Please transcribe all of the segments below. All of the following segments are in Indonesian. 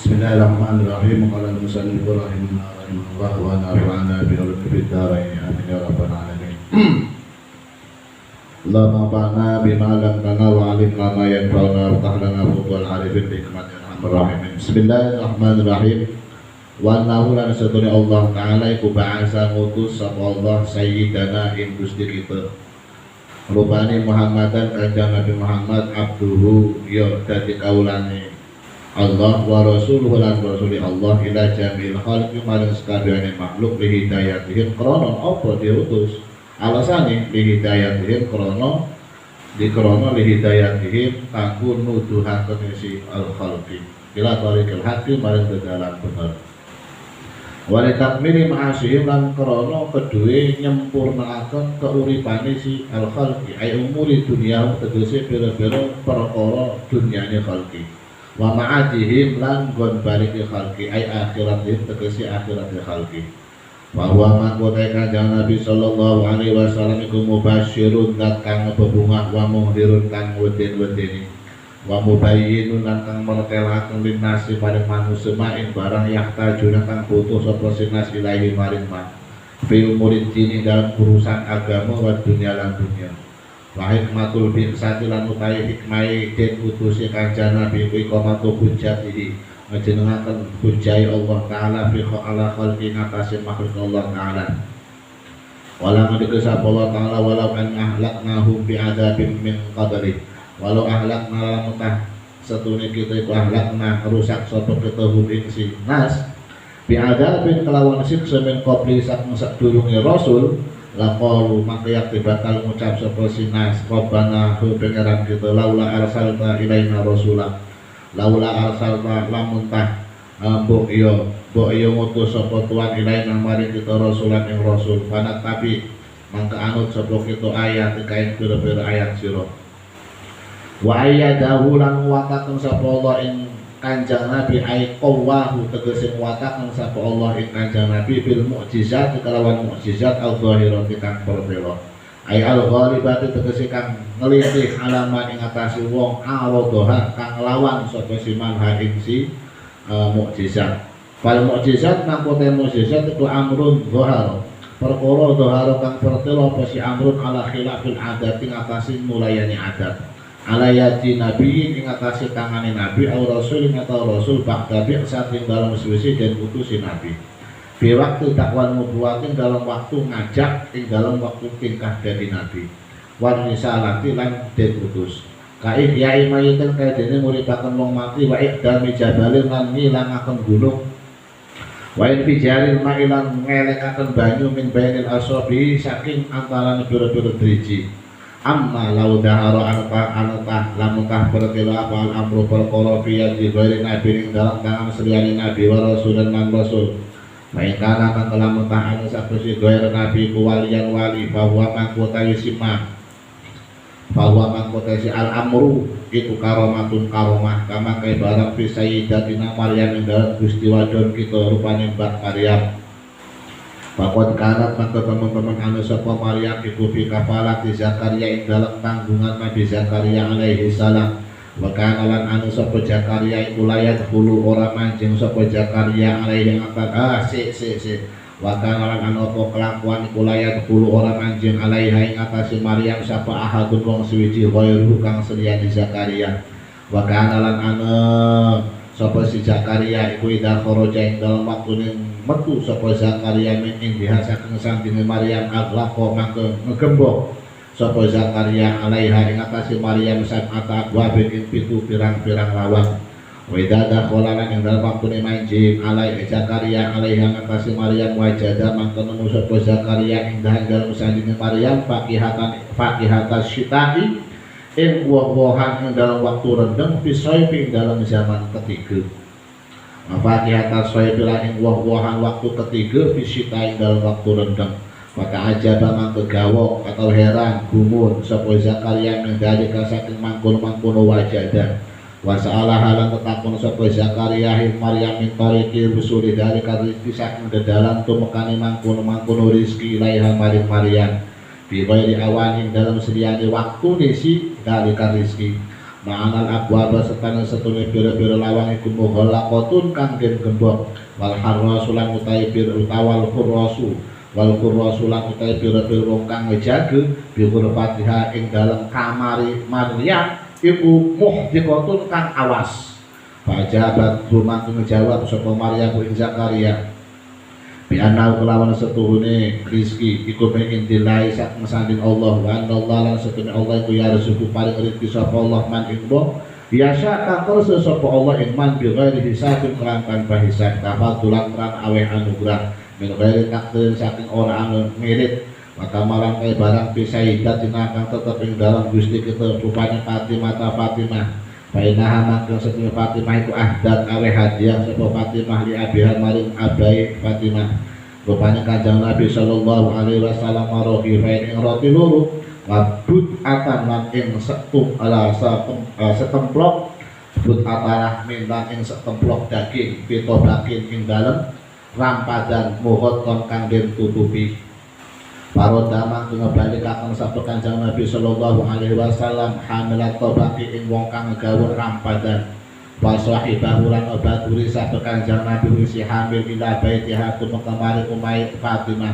Bismillahirrahmanirrahim. Qala al-musannif rahimahullah wa nafa'ana bi ulumi fid dharain amin ya rabbal alamin. Allahumma fa'na bima 'allamtana wa 'allimna ma yanfa'una wa tahlana futuhal arifin bi hikmatil arhamir rahimin. Bismillahirrahmanirrahim. Wa naulan satuna Allah taala iku ba'asa ngutus sapa Allah sayyidana ing Gusti kita. Rupane Muhammadan kanjeng Nabi Muhammad abduhu ya dadi kaulane Allah wa rasuluhu lan rasuli Allah ila jamil khalqi marang sakabehane makhluk li hidayatihim krana apa diutus alasane li hidayatihim krana li hidayatihim kanggo nuduhaken isi al khalqi ila tariqil haqqi marang dalan bener wali takmiri ma'asihim lan krana kedue nyempurnakaken keuripane si al khalqi ay umuri dunya tegese pira-pira perkara dunyane khalqi wa ma'adihim lan gon balik khalqi ay akhiratihim tegese akhirat khalqi wa huwa mangkote kanjeng Nabi sallallahu alaihi wasallam iku mubasyirun dat kang bebungah wa muhdirun kang weden-wedeni wa mubayyinun lan kang mertelaken linasi paring manusia ing barang yahtajuna kang butuh sapa sinas ilahi maring man fil murid dini dalam urusan agama wa dunya lan dunya wa hikmatul bi'sati lan utawi hikmai den utusi kanjeng Nabi kuwi qamatu hujjatihi njenengaken hujjai Allah taala fi ala khalqi ngatasi makhluk Allah taala wala ngadeke sapa Allah taala walau an ahlaknahum bi adzabin min qabli walau ahlakna lan mutah setune kita iku ahlakna rusak sapa kita hum ing si nas bi adzabin kelawan siksa min qabli sak sadurunge rasul laqalu maka bakal ngucap sapa sinas rabbana hu pangeran kita laula arsalta ilaina rasula laula arsalta lamun tah mbok yo ngutus sapa tuan ilaina mari kita rasulan ing rasul panat tapi mangka anut sapa kita ayat kain pira-pira ayat sira wa ayyadahu lan wataken sapa Allah ing kanjeng Nabi ay qawahu tegese wataken sapa Allah ing kanjeng Nabi bil mukjizat kelawan mukjizat al-zahirati kang pertelo ay al-ghalibati tegese kang nglitih alamat ing atase wong arodoha kang lawan sapa siman ha ing si mukjizat fal mukjizat nakote mukjizat itu amrun zahar perkara zahar kang pertelo apa si amrun ala khilafil adat ing atase mulayani adat alayati nabi ing atase tangane nabi au rasul ing atau rasul ba'da bi'sat ing dalam suwisi dan utusi nabi bi waktu dakwah nubuwatin dalam waktu ngajak ing dalam waktu tingkah dari nabi wan risalati lan den utus kae yai mayiten kaya dene nguripaken wong mati wa iqdami jabalin lan ngilangaken gunung wa in fijaril ma'ilan ngelekaken banyu min bainil asabi saking antarané pira-pira driji amma lau dahara anata lamutah bertilo apa al-amru perkara fiya jibairi nabi ing dalam tangan seliyane nabi wa rasul dan man rasul maikana kan lamutah anu sakusi goyer nabi kuwalian wali bahwa mangkotai simah bahwa mangkotai si al-amru itu karomatun karomah kama kaya barang fi sayyidatina Maryam ing dalam gusti wadon kita rupane Mbak Maryam Pakot karat maka teman-teman anu sapa Maryam iku fi kafalati Zakaria ing dalam tanggungan Nabi Zakaria alaihi salam wa kana lan anu sapa Zakaria iku layat hulu ora manjing sapa Zakaria alaihi atas wa kana lan anu apa kelakuan iku layat hulu ora manjing alaihi ing atase Maryam sapa ahadun wong suwiji ghairu kang seliyane Zakaria wa kana lan anu sapa si Zakaria iku ida kharaja ing dalam waktune metu sapa Zakaria ing dihasaken sampinge Maryam aglaqa mangke ngegembok sapa Zakaria alaiha ing atase Maryam sab'ata abwabin ing pitu pirang-pirang lawang wedada kholalan ing dalam waktune manjing alaihi Zakaria alaiha ing atase Maryam wajada mangke nemu sapa Zakaria ing dalam sampinge Maryam fakihatas syita'i ing woh-wohan ing dalam waktu rendeng pisoi ing dalam zaman ketiga Fatihah tasawuf ing woh-wohan waktu ketiga fisita ing dalam waktu rendeng maka ajaba mangke gawok atau heran gumun sapa Zakaria ing dalika saking mangkon-mangkono wajada wa sa'ala halan tetakon sapa Zakaria ing Maryam min tariqi rusuli dalika rizki saking dedalan tumekane mangkono-mangkono rizki ilaiha maring Maryam bi ghairi awan ing dalam sediane waktu nisi dalika rizki ma'anal aqwaba setana setune pira-pira lawang iku mughallaqatun kang den gembok wal harrasulan utahe pira utawal khurrasu wal khurrasulan utahe pira-pira wong kang ngejaga bi Fatihah ing dalem kamari Maryam iku muhdiqatun kang awas. Pajabat rumah ngejawab sapa Maryam ing Zakaria bi anau kelawan setuhune rizki iku min indilai sak mesanding Allah wa Allah lan setune Allah iku ya rezeki paring rezeki sapa Allah man ing wong biasa kang kersa sapa Allah ing man bi ghairi hisabin kelan tanpa hisab tafadulan kan aweh anugerah min ghairi takdir saking ora anu mirit maka marang kaya barang pisaidat tinakang tetep ing dalam Gusti kita rupanya Fatimah Bainaha mangkang setengah Fatimah itu ahdat awe hadiah sapa Fatimah li abiha maring abai Fatimah rupanya kanjeng Nabi sallallahu alaihi wasallam rohi ing roti loro wabut atan lan ing setum ala setemplok but atarah mintan ing setemplok daging pitobakin ing dalem rampadan muhot kang den tutupi. Paroda mangke ngebalik akan sabda kanjeng Nabi sallallahu alaihi wasallam hamilat tobaki ing wong kang nggawa rampadan wa sahibahu lan obaturi sabda kanjeng Nabi si hamil ila baitiha kun kemari umay Fatimah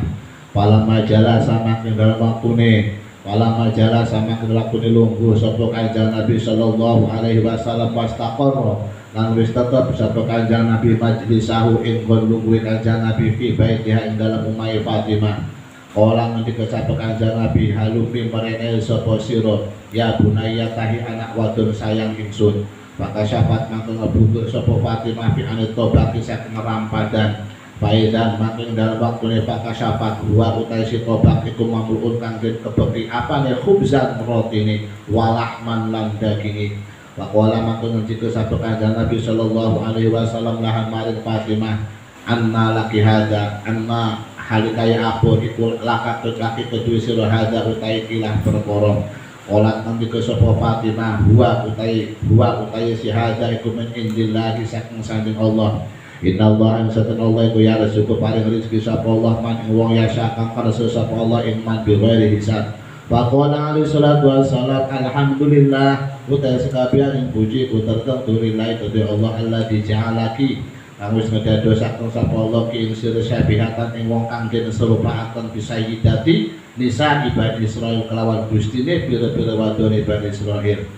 pala majalah sama ing dalem waktune pala majalah sama ing lakune lungguh sabda kanjeng Nabi sallallahu alaihi wasallam wastaqarra lan wis tetep sabda kanjeng Nabi majlisahu ing kon lungguhe kanjeng Nabi fi baitiha ing dalem umay Fatimah. Orang nanti kecapai kanjeng Nabi halumi merene sapa sira ya bunaya tahi anak wadon sayang ingsun maka syafaat mangke ngebutuh sapa Fatimah fi anito baki saking rampadan faidan mangke dalam waktune maka syafaat wa utai si tobak iku mamluun kang den kebeki apane khubzan rotine walahman lan daginge waqala mangke ngendika sapa kanjeng Nabi sallallahu alaihi wasallam lahan maring Fatimah anna laki hada anna hal kaya apa iku lakat kaki kedua sira hadza utai kilah perkara olat nanti ke sapa Fatimah huwa utai si hadza iku min indillah saking sanding Allah innallaha an satana Allah iku ya rezeki paring rezeki sapa Allah man wong ya sakang kersa sapa Allah ing man bi ghairi hisab faqala alaihi salatu wassalam alhamdulillah utai sekabian puji utertentu lillahi kedue Allah alladzi ja'alaki kang wis ngedadosaken sapa Allah ki ing sira syabihatan ing wong kang den serupaaken bisa yidati nisa ibadi Israil kelawan gustine pira-pira wadone Bani Israil.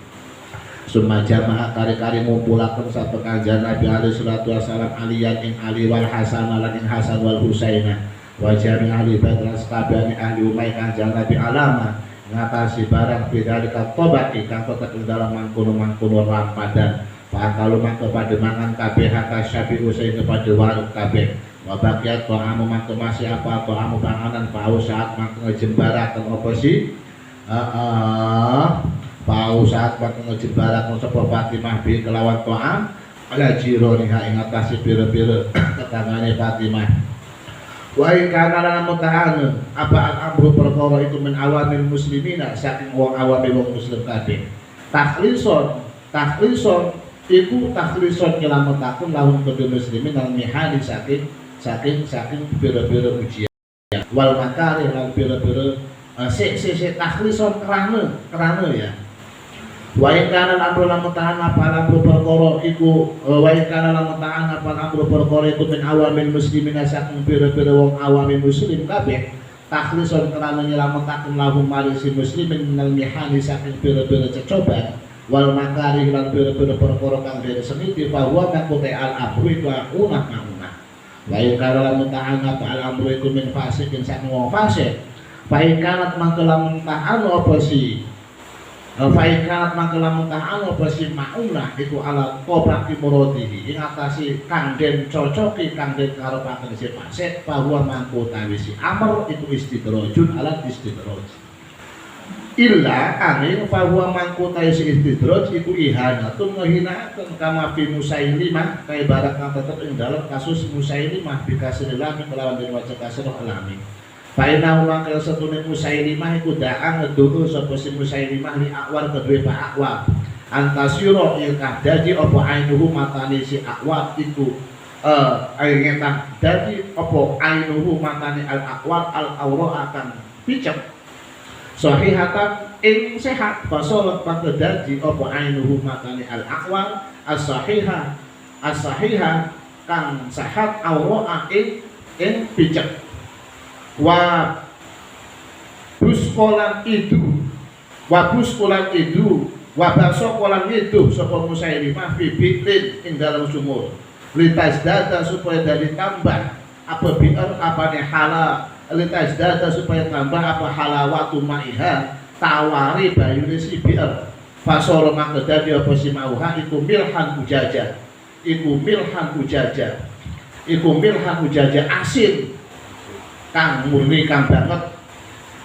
Summa jamaah kari-kari ngumpulaken sapa kanjeng Nabi alaihi salatu wasallam aliyan ing Ali wal Hasan lan ing Hasan wal Husainah wa jami ahli Badr sakabehane ahli umay kanjeng Nabi alama ngatasi barang bidalika tobaki kang tetep ing dalam mangkono-mangkono rampadan kalau mangke pada mangan kabeh hatta syabi usai kepada warung kabeh wabakiat ta'amu mangke masih apa ta'amu panganan pau saat mangke ngejembaraken apa sih pau saat mangke ngejembaraken sapa Fatimah bi kelawan ta'am ala jironiha ing atase pira-pira tetanggane Fatimah wa kana lan muta'an apa al-amru perkara itu min awamil muslimina saking wong awame wong muslim kabeh takhlison iku takhlison nyelametake lahum kedue muslimin lan mihani saking pira-pira ujian wal makari lan pira-pira takhlison kerana ya wa in kana al-amru lam ta'an apa amru perkara iku wa in kana lam ta'an apa amru perkara iku min awamil muslimin saking pira-pira wong awame muslim kabeh takhlison kerana nyelametake lahum marisi muslimin lan mihani saking pira-pira cecobaan wal makari lan pira-pira perkara kang dene semiti bahwa kakote al amru iku unah wa ikara lamun ta'an apa al amru iku min fasikin sak wong fasik fa ikanat mangkelam ta'an apa si maunah iku ala qobraki muradihi ing atase kang den cocoki kang den karepaken si fasik bahwa mangko tawisi amr iku istidrajun ala istidraj illa angin bahwa mangkutai si istidraj iku ihanatun ngehinakan kama fi Musailimah kaya barak kang tetep ing dalam kasus Musailimah bikasir lami melawan den waca kasir alami faina mangkel setune Musailimah iku daang ngedudu sapa si Musailimah li akwar kedue Pak Akwar antasiro ilkah dadi apa ainuhu matane si Akwar iku ayatah dadi apa ainuhu matane al Akwar al aura akan picek sahihatan ing sehat fasolat maka dadi apa ainuhu makane al aqwam as-sahiha kang sehat awra ing picek wa buskolan itu wa basokolan itu sapa Musailimah fi bitin ing dalam sumur litas data supaya dari tambah apa biar apa nih halal litas data supaya tambah apa halawatu ma'iha tawari bayune si biar fasol maka dadi apa si mauha iku milhan ujaja asin kang murni kang banget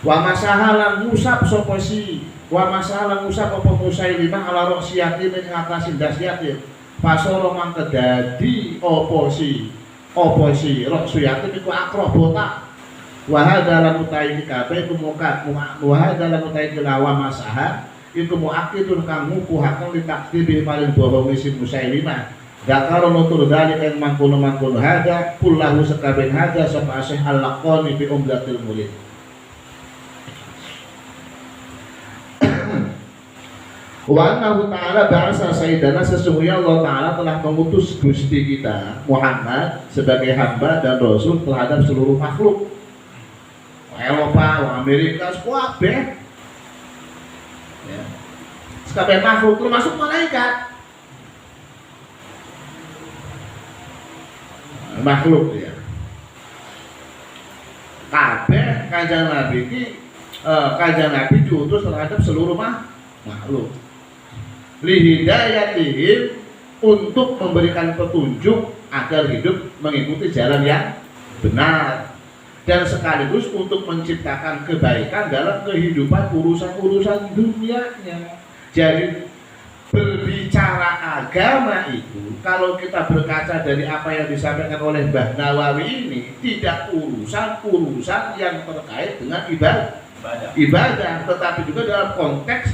wa masahalan ngusap sapa si wa masahalan ngusap apa Musailimah ala roksiyatin ing ngatasin dasyatin fasol maka dadi apa si roksiyatin iku akrobota wahada lan utawi kabeh kumukat wahada lan utawi lawa masaha iku muakidun kang ngukuhaken li takdibi paling bohong si Musailimah dakaro nutur dalik yang mangkono hada kullahu sekabeh hada sapa asih al-laqani bi umdatil mulid wa annahu ta'ala ba'asa sayyidana sesungguhnya Allah Ta'ala telah mengutus Gusti kita Muhammad sebagai hamba dan rasul terhadap seluruh makhluk Eropa, Amerika, kabeh ya. Kabeh makhluk termasuk malaikat makhluk ya kabeh kanjeng Nabi diutus terhadap seluruh makhluk lihidayatihim untuk memberikan petunjuk agar hidup mengikuti jalan yang benar dan sekaligus untuk menciptakan kebaikan dalam kehidupan urusan-urusan dunianya. Jadi berbicara agama itu kalau kita berkaca dari apa yang disampaikan oleh Mbah Nawawi ini tidak urusan yang terkait dengan ibadah tetapi juga dalam konteks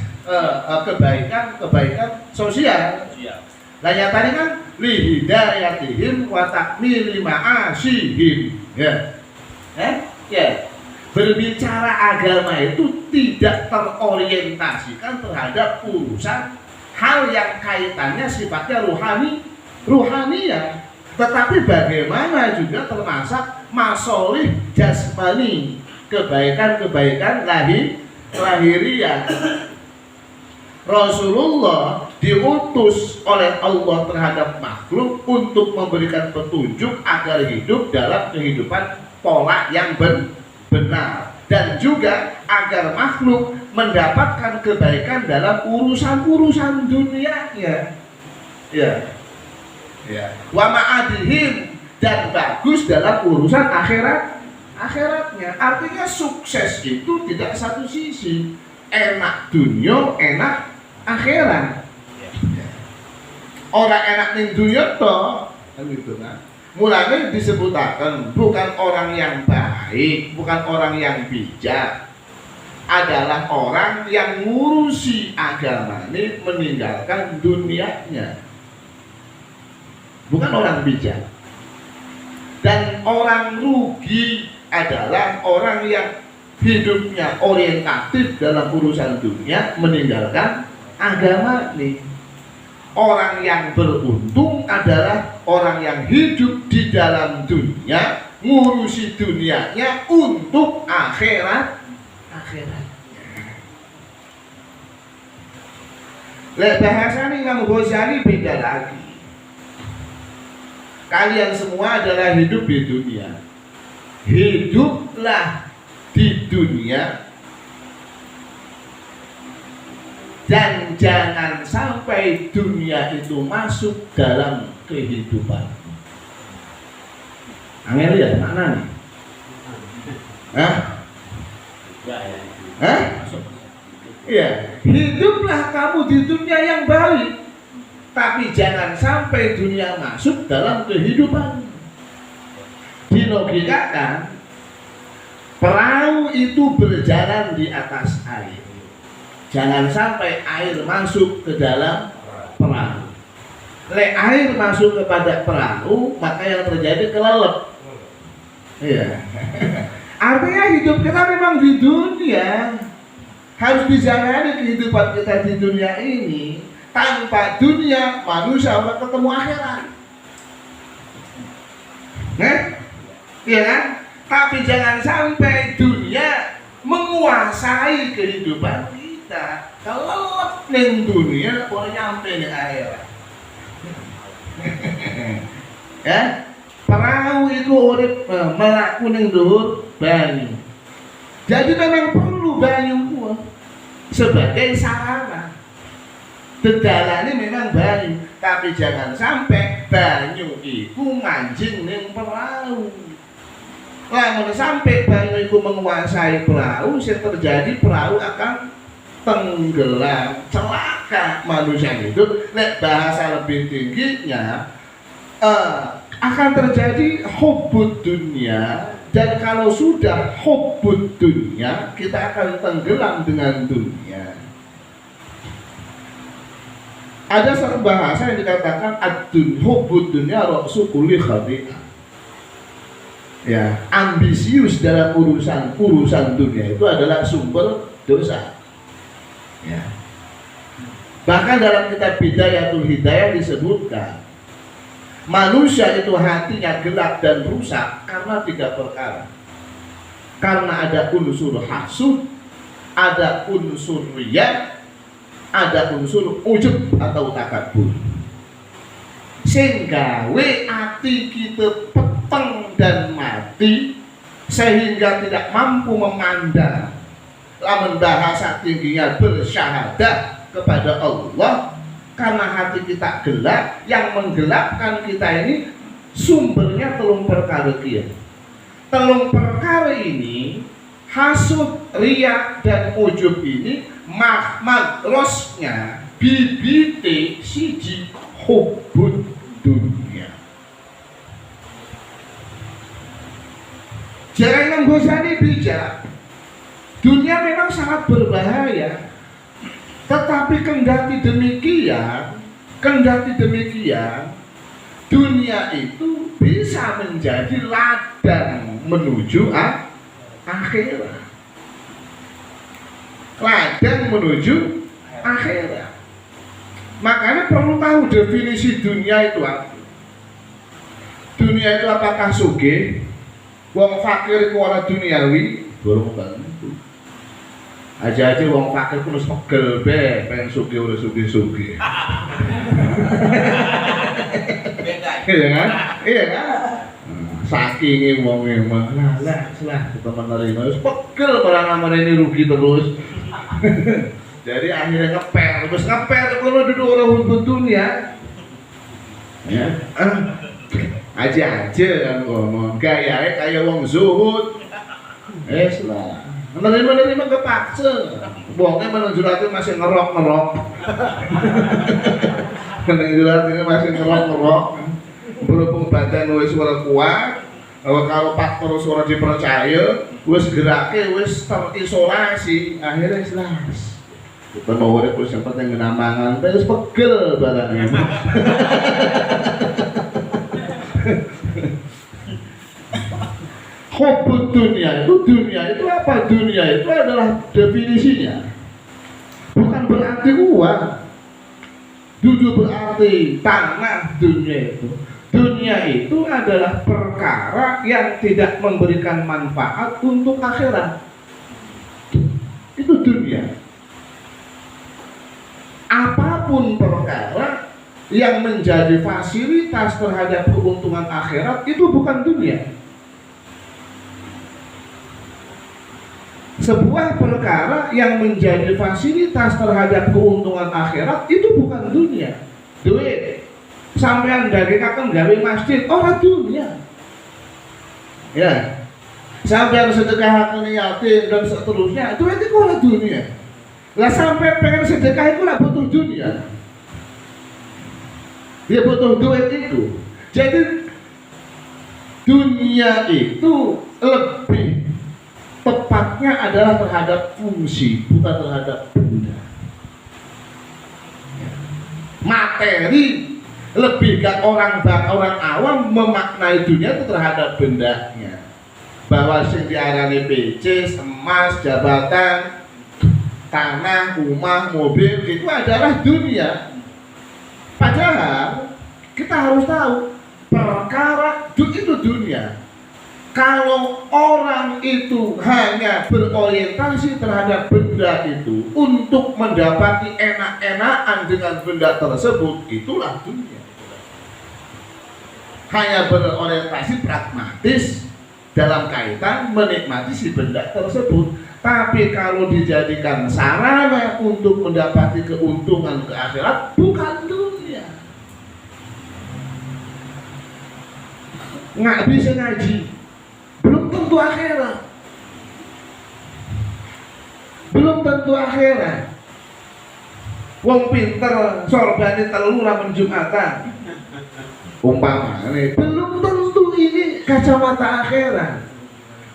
kebaikan sosial. Lah nyatanya kan lihidayatihim wa takmili ma'asihim ya. Berbicara agama itu tidak terorientasikan terhadap urusan hal yang kaitannya sifatnya ruhaniyah, tetapi bagaimana juga termasuk masolih jasmani, kebaikan lahiriah. Rasulullah diutus oleh Allah terhadap makhluk untuk memberikan petunjuk agar hidup dalam kehidupan pola yang benar dan juga agar makhluk mendapatkan kebaikan dalam urusan dunianya. Ya. Wa ma'adihim dan bagus dalam urusan akhiratnya. Artinya sukses itu tidak satu sisi. Enak dunia, enak akhirat. Orang enak ning dunia toh, kan gitu kan. Mulanya disebutkan bukan orang yang baik, bukan orang yang bijak, adalah orang yang ngurusi agama ini meninggalkan dunianya, bukan orang bijak. Dan orang rugi adalah orang yang hidupnya orientatif dalam urusan dunia meninggalkan agama ini. Orang yang beruntung adalah orang yang hidup di dalam dunia, ngurusi dunianya untuk akhiratnya. Bahasanya Imam Ghazali beda lagi. Kalian semua adalah hidup di dunia. Hiduplah di dunia dan jangan sampai dunia itu masuk dalam kehidupan. Angel ya maknanya? Iya, hiduplah kamu di dunia yang baik, tapi jangan sampai dunia masuk dalam kehidupan. Dilogikakan, perahu itu berjalan di atas air. Jangan sampai air masuk ke dalam perahu. Air masuk kepada perahu, maka yang terjadi kelelep. Iya. Artinya hidup kita memang di dunia. Harus dijalani kehidupan kita di dunia ini. Tanpa dunia, manusia akan ketemu akhirat. Iya kan? Tapi jangan sampai dunia menguasai kehidupan kita. Kalau neng dunia, boleh nyampe nih akhirat. Ya, perahu itu urip melaku neng dhuwur banyu. Jadi memang perlu banyu sebagai sarana. Dedalane memang banyu, tapi jangan sampai banyu itu mancing ning perahu. Lamun sampai banyu itu menguasai perahu, yang terjadi perahu akan tenggelam, celaka. Manusia itu, nek bahasa lebih tingginya, akan terjadi hubbud dunia. Dan kalau sudah hubbud dunia, kita akan tenggelam dengan dunia. Ada satu bahasa yang dikatakan hubbud dunia ra'su kulli khati'ah. Ya, ambisius dalam urusan dunia itu adalah sumber dosa. Ya. Bahkan dalam kitab Bidayatul Hidayah disebutkan manusia itu hatinya gelap dan rusak karena 3 perkara. Karena ada unsur hasud, ada unsur riya, ada unsur ujub atau takabur. Sehingga ati kita peteng dan mati, sehingga tidak mampu memandang. Lamun bahasa tingginya bersyahadah kepada Allah, karena hati kita gelap. Yang menggelapkan kita ini sumbernya 3 perkara kia. 3 perkara ini, hasud, riya dan ujub ini Mahmad rosnya bibite siji hubbud dunia. Jangan menggosani bijak. Dunia memang sangat berbahaya. Tetapi kendati demikian, dunia itu bisa menjadi ladang menuju akhirat. Ladang menuju akhirat. Makanya perlu tahu definisi dunia itu apa. Dunia itu apakah sugih? Wong fakir ku ora duniawi, durung tentu. Aja wong fakir ku wis pegel be, pengen sugih ora sugih-sugih. Iya kan? Iya kan? Saking wong-e mah lah kita menerima wis pegel barang amane ini rugi terus. Jadi akhirnya ngeper kono duduk orang untuk dunia. Ya, aja kan ngomong gaya kayak wong zuhud. Lah, menerima kepaksa. Wongnya menunjukkan masih ngerok. Menunjukkan masih ngerok. Berhubung badan wis ora kuat, kalau faktor suara dipercaya, wis gerake wis terisolasi, akhirnya jelas. Kita mau urip wis yang penting ngenamangan, wis pegel barangnya. Hubbud dunia itu apa? Dunia itu adalah definisinya bukan berarti uang, duduk berarti tanah. Dunia itu adalah perkara yang tidak memberikan manfaat untuk akhirat. Itu dunia. Apapun perkara yang menjadi fasilitas terhadap keuntungan akhirat itu bukan dunia. Sebuah perkara yang menjadi fasilitas terhadap keuntungan akhirat itu bukan dunia. Duit sampean dari kakek gawe masjid orang dunia. Ya. Sampean sedekahaken yatim dan seterusnya itu orang dunia. Lah sampai pengen sedekah itu lah butuh dunia. Dia butuh duit itu. Jadi dunia itu lebih tepatnya adalah terhadap fungsi, bukan terhadap benda. Materi lebih ke orang awam memaknai dunia itu terhadap bendanya. Bahwa sing diarani PC, emas, jabatan tanah, rumah, mobil itu adalah dunia. Padahal kita harus tahu perkara itu dunia. Kalau orang itu hanya berorientasi terhadap benda itu untuk mendapati enak-enakan dengan benda tersebut, itulah dunia. Hanya berorientasi pragmatis dalam kaitan menikmati si benda tersebut. Tapi kalau dijadikan sarana untuk mendapati keuntungan ke akhirat, bukan dunia. Nggak bisa ngaji, belum tentu akhirat. Belum tentu akhirat. Wong pinter sorbane telu lamun Jumatan. Umpama ini belum tentu ini kacamata akhirat.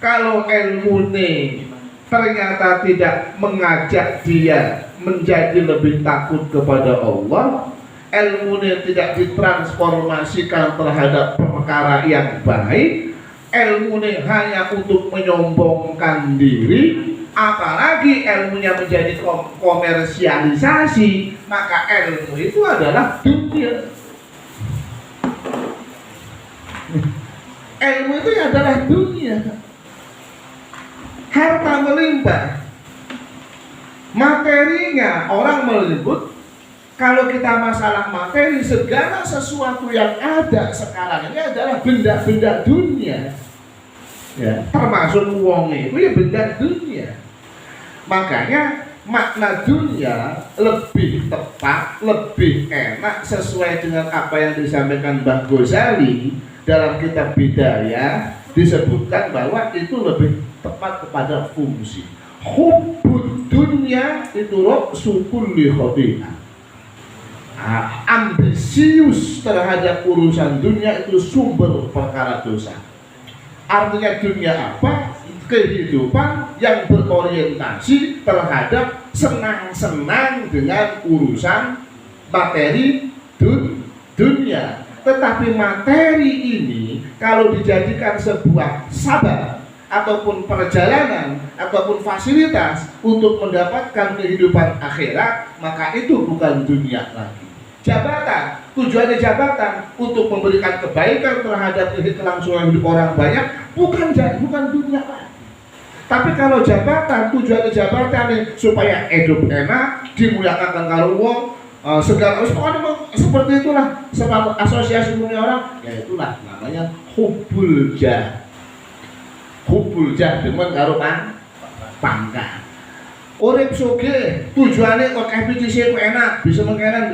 Kalau ilmu ini ternyata tidak mengajak dia menjadi lebih takut kepada Allah, ilmu ini tidak ditransformasikan terhadap perkara yang baik, ilmu ini hanya untuk menyombongkan diri, apalagi ilmunya menjadi komersialisasi, maka ilmu itu adalah dunia. Ilmu itu adalah dunia. Harta melimpah, materinya orang menyebut, kalau kita masalah materi, segala sesuatu yang ada sekarang ini adalah benda-benda dunia, ya, termasuk uang itu ya benda dunia. Makanya makna dunia lebih tepat, lebih enak sesuai dengan apa yang disampaikan Mbah Ghazali dalam kitab Bidayah, disebutkan bahwa itu lebih tepat kepada fungsi. Hubbud dunya itu sukul li khati'ah. Ambisius terhadap urusan dunia itu sumber perkara dosa. Artinya dunia apa? Kehidupan yang berorientasi terhadap senang-senang dengan urusan materi dunia. Tetapi materi ini kalau dijadikan sebuah sabab ataupun perjalanan ataupun fasilitas untuk mendapatkan kehidupan akhirat, maka itu bukan dunia lagi. Jabatan, tujuannya jabatan untuk memberikan kebaikan terhadap kelangsungan hidup orang banyak, bukan dunia lagi. Tapi kalau jabatan, tujuannya jabatan supaya hidup enak, dimuliakan kalau wong, segala seperti itulah sebab asosiasi dunia orang, ya itulah namanya hubbul jah. Hubbul jah demen karo pangkat. Urip sugih tujuannya kok FPCC ku enak, bisa mengkanan,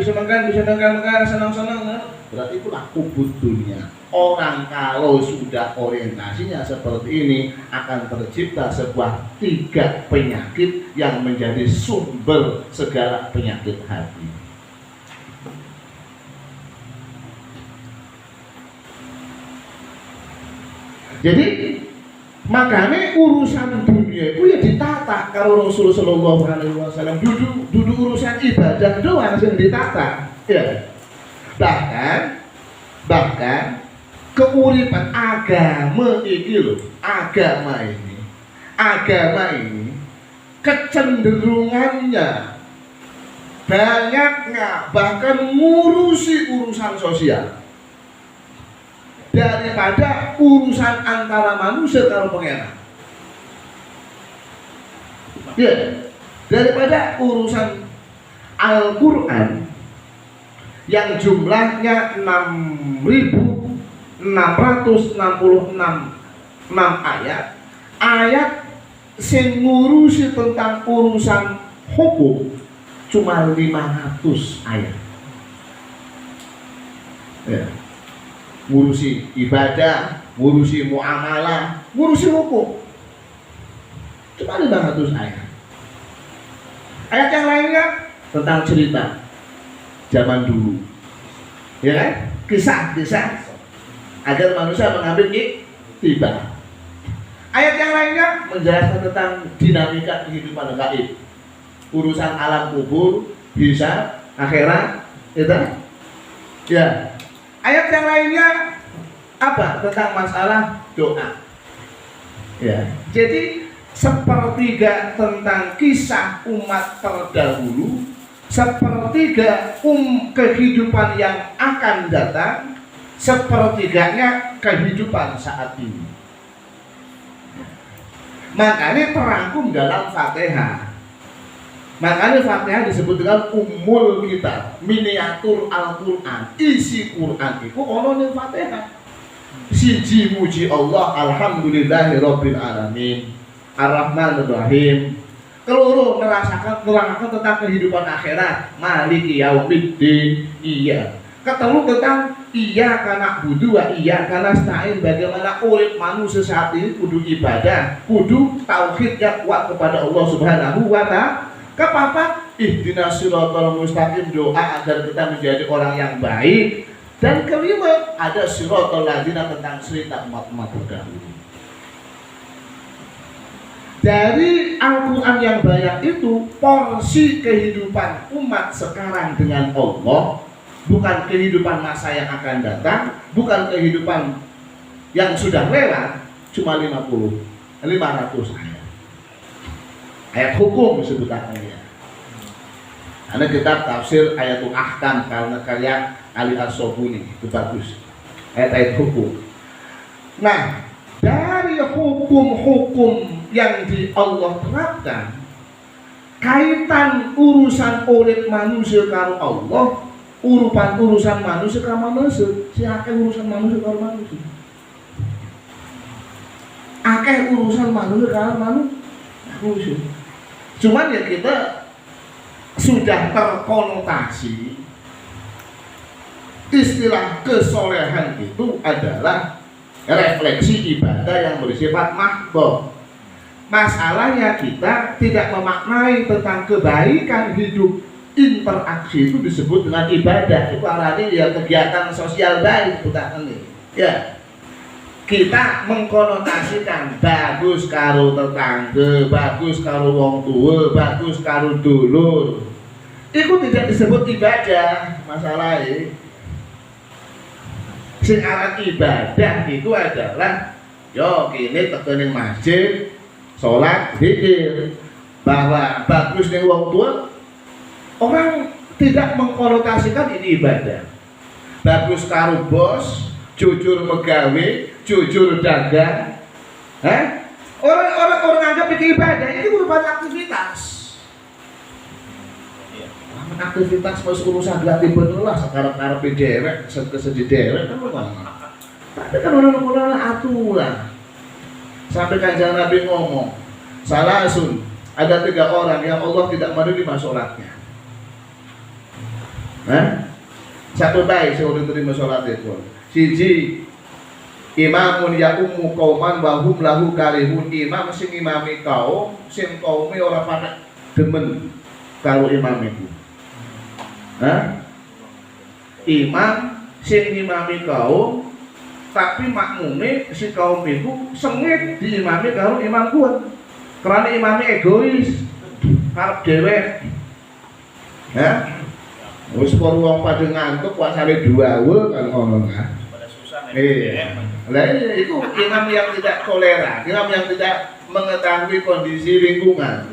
senang-senang, berarti itulah hubbud dunia. Orang kalau sudah orientasinya seperti ini, akan tercipta sebuah 3 penyakit yang menjadi sumber segala penyakit hati. Jadi makanya urusan dunia itu ya ditata. Kalau Rasulullah Shallallahu Alaihi Wasallam duduk urusan ibadah doang yang ditata, ya. Bahkan keuripan agama ini kecenderungannya banyaknya bahkan ngurusi urusan sosial daripada urusan antara manusia kalau pengenan. Ya, daripada urusan Al-Quran yang jumlahnya 6.666 ayat sing ngurusi tentang urusan hukum cuma 500 ayat. Ya. Ngurusi ibadah, ngurusi muamalah, ngurusi hukum cuma 500 ayat. Ayat yang lainnya tentang cerita zaman dulu, ya kan? Kisah-kisah agar manusia mengambil iktibar. Ayat yang lainnya menjelaskan tentang dinamika kehidupan gaib, urusan alam kubur, hisab, akhirat, itu ya. Ayat yang lainnya apa? Tentang masalah doa. Ya. Jadi sepertiga tentang kisah umat terdahulu, sepertiga kehidupan yang akan datang, sepertiganya kehidupan saat ini. Makanya terangkum dalam Fatihah. Makanya Fatihah disebut dengan Ummul Kitab, miniatur Al-Quran. Isi Quran itu ono ning Fatihah. Siji muji Allah, alhamdulillahirabbil alamin, Ar-Rahmanir Rahim. Keloro nerangkan tentang kehidupan akhirat, Maliki Yaumiddin. Iya. Ketemu tentang iya karena budu wa iya karena nasta'in, bagaimana urip manusia saat ini kudu ibadah, kudu tauhid yang kuat kepada Allah Subhanahu wa ta'ala. Kepapat ihdinas siratal mustaqim, doa agar kita menjadi orang yang baik. Dan kelima ada siratal ladzina, tentang cerita umat-umat terdahulu. Dari Al-Quran yang banyak itu, porsi kehidupan umat sekarang dengan Allah, bukan kehidupan masa yang akan datang, bukan kehidupan yang sudah lewat, cuma 500 ayat. Ayat hukum sebutannya. Ada kitab tafsir Ayatul Ahkam karya Ali As-Sobuni, itu bagus. Ayat-ayat hukum. Nah, dari hukum-hukum yang di Allah terapkan, kaitan urusan urip manusia karo Allah, urusan manusia karo manusia, si akeh urusan manusia karo manusia. Akeh urusan manusia karo manusia. Cuman ya kita sudah terkonotasi istilah kesolehan itu adalah refleksi ibadah yang bersifat mahdhah. Masalahnya kita tidak memaknai tentang kebaikan hidup. Interaksi itu disebut dengan ibadah. Itu artinya ya kegiatan sosial baik, bukan ini. Ya. Kita mengkonotasikan bagus karo tetangga, bagus karo wong tua, bagus karo dulur. Itu tidak disebut ibadah. Masalahnya sing aran ibadah itu adalah yo kini tekening masjid, sholat, zikir. Bahwa bagus ning wong tua, orang tidak mengkonotasikan ini ibadah. Bagus karo bos, jujur megawe, jujur dagang. Orang anggap itu ibadah, ini merupakan aktivitas. Aktivitas masuk urusan gratis bener lah, sekarang dewek, kesedih dewek kan bagaimana? Tapi kan orang-orang aturan. Sampai Kanjeng Nabi ngomong, salasun, ada 3 orang yang Allah tidak menerima sholatnya. Satu baik seorang terima sholat itu. Siji imamun ya ummu qauman wa hum lahu karihun, imam sing imami kaum sing kaume ora pada demen kalau imam itu. Imam sing imami kaum tapi makmume si kaum itu sengit diimami karo imam kuat. Karena imamnya egois, karep dhewek. Wis para wong padha ngantuk puasane 2 kan ngono kan. Lah itu imam yang tidak toleran, imam yang tidak mengetahui kondisi lingkungan.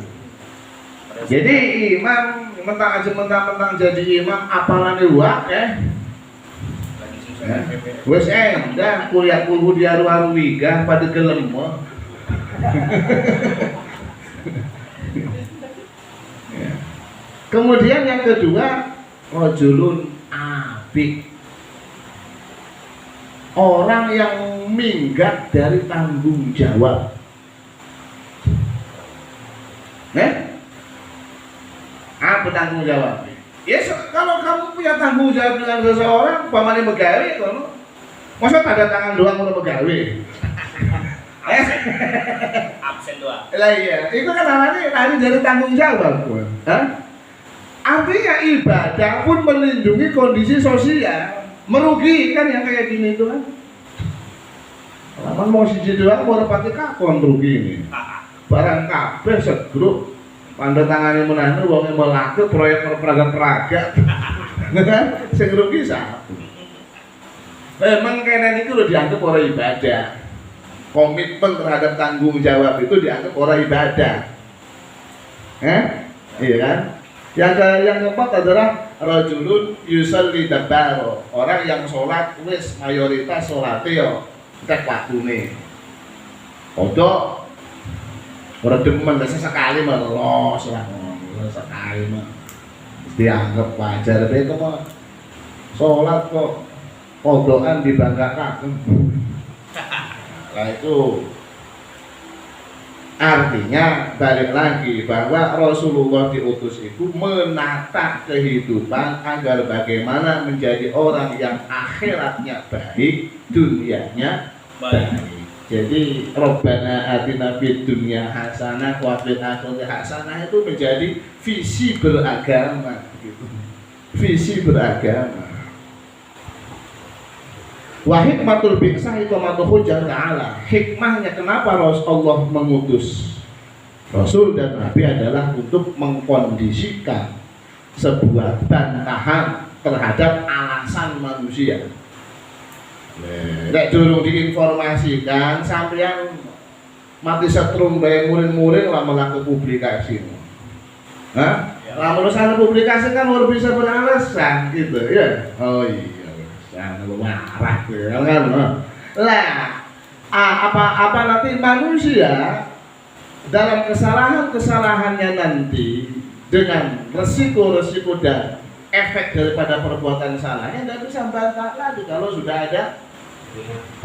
Jadi imam mentang jadi imam apalane wae. Wis endah kuliah kulhu di aru-aru wigah pada gelem. Kemudian yang kedua, rajulun abik, orang yang minggat dari tanggung jawab. Apa tanggung jawab? Ya kalau kamu punya tanggung jawab dengan seseorang, pamane megawe kono. Masa ada tangan doang untuk megawe? Absen doang. Lah iya, itu kan namanya lari dari tanggung jawab. Artinya ibadah pun melindungi kondisi sosial, merugikan yang kayak gini itu kan. Laman mau siji doang mau repati kakon rugi ini. Barang kabeh segrup pandang tangannya menandu wong melaku proyek peragat-peragat. Kan sing rugi satu. Memang kenen itu udah dianggap orang ibadah. komitmen terhadap tanggung jawab itu dianggap orang ibadah. Iya kan? Yang keempat adalah rajulun yusalli dabbaro, orang yang sholat wis mayoritas sholatnya yo tek waktune. Ojo ora demen sesekali melos lah, sekali mah dianggap wajar. Tapi itu mah sholat kok kodokan dibanggakan. Nah itu artinya balik lagi bahwa Rasulullah diutus itu menata kehidupan agar bagaimana menjadi orang yang akhiratnya baik, dunianya baik. Jadi Rabbana atina fid dunya hasanah wa fil akhirati hasanah itu menjadi visi beragama gitu. Visi beragama. Wa hikmatul bi'sah iqamatul hujjah ta'ala. Hikmahnya kenapa Allah mengutus Rasul dan Nabi adalah untuk mengkondisikan sebuah bantahan terhadap alasan manusia. Nek durung diinformasikan sampeyan mati setrum bae murid-murid lah melakukan publikasi. Hah? Lah urusan publikasi kan luar bisa beralasan gitu ya. Oh iya, alasan marah ya kan. Lah apa nanti manusia dalam kesalahannya nanti dengan resiko dan efek daripada perbuatan salahnya tidak bisa bantah lagi kalau sudah ada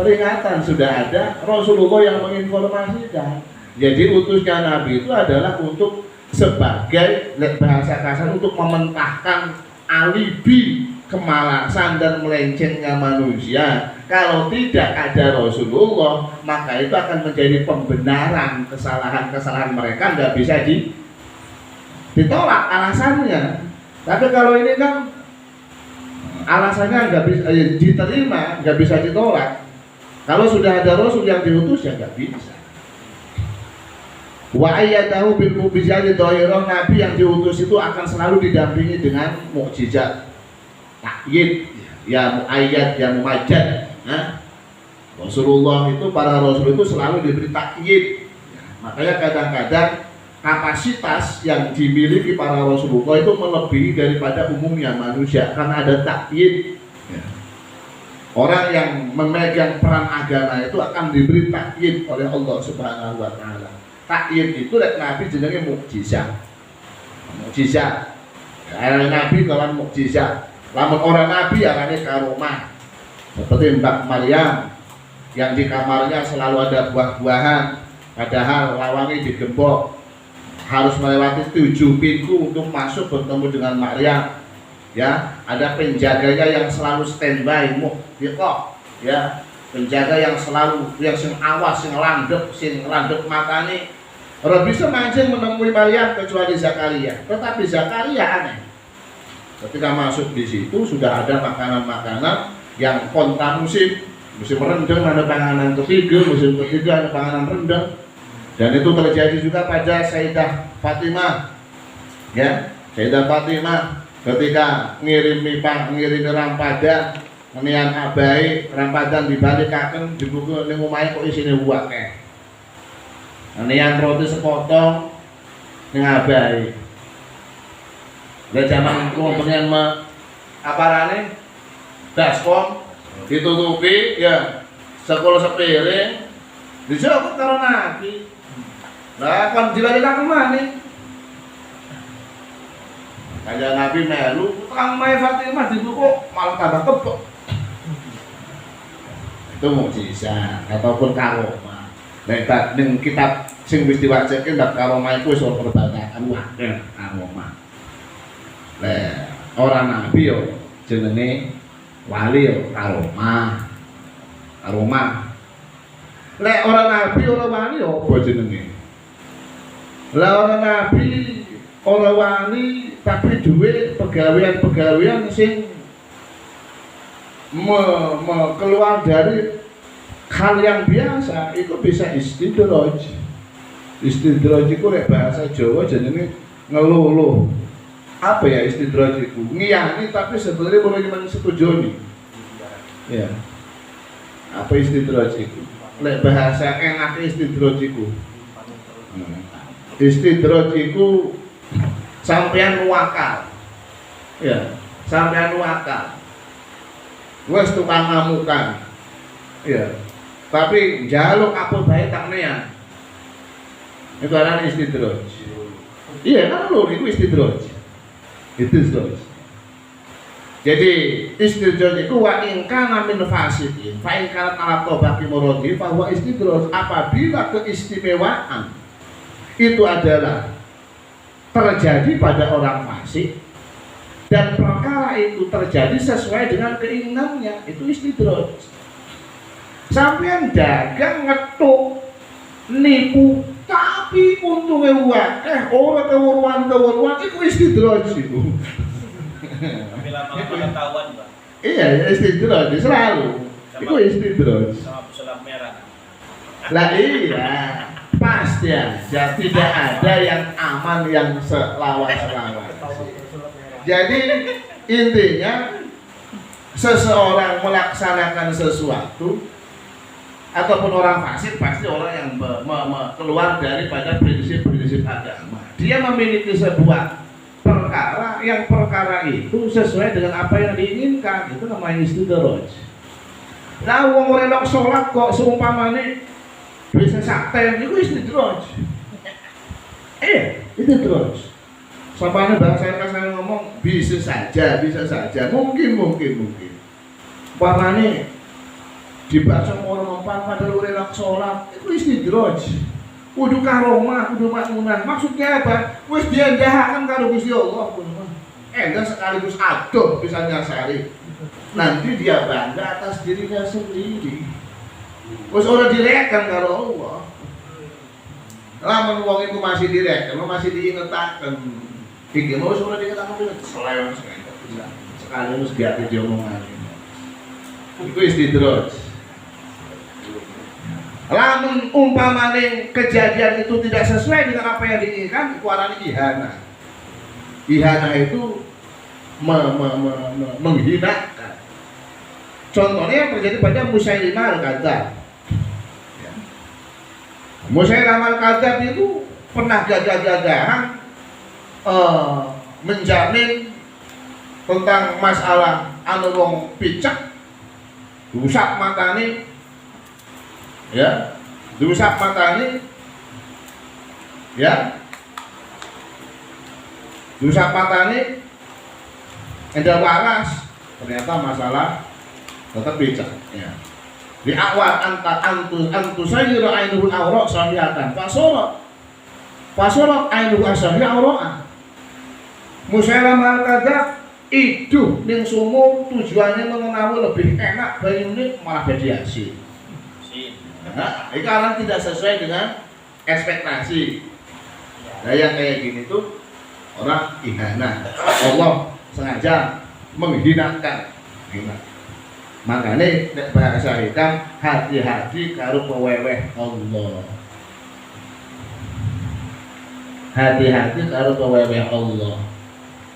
peringatan, sudah ada Rasulullah yang menginformasikan. Jadi utusnya Nabi itu adalah untuk sebagai bahasa kasar untuk mementahkan alibi kemalasan dan melencengnya manusia. Kalau tidak ada Rasulullah, maka itu akan menjadi pembenaran kesalahan-kesalahan mereka, nggak bisa ditolak alasannya. Tapi kalau ini kan alasannya nggak bisa diterima, nggak bisa ditolak. Kalau sudah ada Rasul yang diutus ya nggak bisa. Wa ayyadahu bil mukjizati dhahirah, Nabi yang diutus itu akan selalu didampingi dengan mukjizat, takyid, ya muayyad, ya mumajjad. Rasulullah itu, para Rasul itu selalu diberi takyid. Makanya kadang-kadang kapasitas yang dimiliki para Rasulullah itu melebihi daripada umumnya manusia karena ada takyid. Orang yang memegang peran agama itu akan diberi takyid oleh Allah Subhanahu wa taala. Takyid itu Nabi jenenge mukjizat. Mukjizat. Nabi kawan mukjizat. Lamun orang Nabi arane karomah. Seperti Mbak Maryam yang di kamarnya selalu ada buah-buahan, padahal lawangnya digembok. Harus melewati 7 pintu untuk masuk bertemu dengan Maryam. Ya, ada penjaganya yang selalu standby, ya, penjaga yang selalu sing awas, sing landep matane. Ora bisa mancing menemui Maryam kecuali Zakaria. Tetapi Zakaria aneh. Ketika masuk di situ sudah ada makanan-makanan yang kontra musim rendang ada panganan ketiga, musim ketiga ada panganan rendang. Dan itu terjadi juga pada Sayyidah Fatimah. Ya, Sayyidah Fatimah ketika ngirimi rampadan, menian abai rampadan dibalikaken dibuka ning omahe kok isine akeh. Menian roti sepotong ning abai. Lah jaman kemudian aparane baskom ditutupi ya sekolah sepiring dijawab karo Nabi. Lah kon dibalikaken maneh. Kayak Nabi melu, tukang Mai Fatimah dibuka malah tambah kebok. Itu mukjizat ataupun karomah. Nek ning kitab sing wis diwacake bab karomah iku wis ora perbatasan wakil karomah. Lah ora nabi yo jenenge wali yo karomah. Karomah. Lek ora nabi ora wali yo apa jenenge? Lah ora nabi ora wali tapi duwe pegawaian sing keluar dari hal yang biasa, itu bisa istidraj. Istidraj itu lek bahasa Jawa jenenge ngeluluh. Apa ya istidraj itu? Ngiyani tapi sebenarnya boleh cuma setujoni. Ya. Apa istidraj itu? lek bahasa enak istidroj iku. Istidroj iku sampean nuwakal. Ya, sampean nuwakal. Wes tukang ngamukan. Ya. Tapi njaluk apa bae tak nean. Itu adalah istidroj. Iya kan lho itu istidroj. Itu istidroj. Jadi istidroj itu wa in kana min fasidin fa in kana ala tobaki muradi fa huwa istidroj. Apabila keistimewaan itu adalah terjadi pada orang fasik dan perkara itu terjadi sesuai dengan keinginannya, itu istidroj. Sampean dagang ngetuk nipu tapi untungnya uang orang kewaruan itu istidroj itu. Tapi lama pengetahuan, Pak. Iya, istidroj selalu. Itu istidroj. Sama pesulap merah. Lah iya, pasti aja tidak ada yang aman yang selawas-lawas. Jadi intinya seseorang melaksanakan sesuatu ataupun orang fasik pasti orang yang keluar daripada prinsip-prinsip agama. Dia memiliki sebuah perkara yang perkara itu sesuai dengan apa yang diinginkan, itu namanya istidroj. Lah wong relok salat kok seumpamane bisa sakten itu istidroj. Istidroj. Sampainya bahasa saya ngomong bisa saja, mungkin. Umpamane dibaca orang mempan pada relok sholat itu istidroj. Kudu karomah, kudu makmunah. Maksudnya apa? Wis diandahkan karo Gusti Allah. Sekaligus adoh bisa nyasari. Nanti dia bangga atas dirinya sendiri. Wis ora direken karo Allah. Lamun wong iku masih direken, masih diingetaken. Iki mau ora dikatakan selewan sekali harus gak diomongan. Itu istidroj. Lamun umpamane kejadian itu tidak sesuai dengan apa yang diinginkan, itu arane ihana. Ihana itu menghinakan. Contohnya yang terjadi pada Musailimah al-Kadzdzab. Musailimah al-Kadzdzab itu pernah gagah-gagahan menjamin tentang masalah anu wong picek rusak matane ya rusak matane ya rusak matane endah waras ternyata masalah tetap picek ya di awal antu sayyiru ainul awra salihatan fasorat ainul asari awra'an. Musailamah al-Kadzdzab iduh ning sumur tujuannya mengenal lebih enak bayune malah jadi asin. Nah, itu kan tidak sesuai dengan ekspektasi. Nah, yang kayak gini tuh orang ihana. Allah sengaja menghinakan. Makanya bahasa hitam hati-hati karo peweweh Allah. Hati-hati karo peweweh Allah.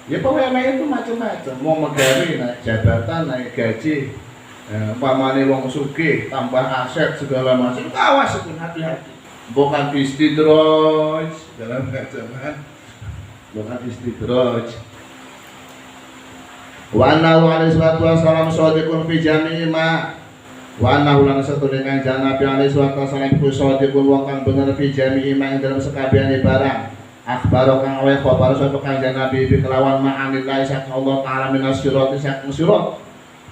Ya peweweh itu macam-macam. Mau megari naik jabatan, naik gaji. Pamane wong sugih tambah aset segala macam. Awas itu hati-hati. Bukan istidroj dalam bacaan. Bukan istidroj. Wa annahu alaihi salatu wassalam shadiqun fi jami'i ma wa annahu lan satune kanjeng Nabi alaihi salatu wassalam iku shadiqun wong kang bener fi jami'i ma ing dalam sekabehane barang. Akhbaro kang oleh khabar sapa kanjeng Nabi bi kelawan ma'anillahi saking Allah taala minas sirati saking sirat.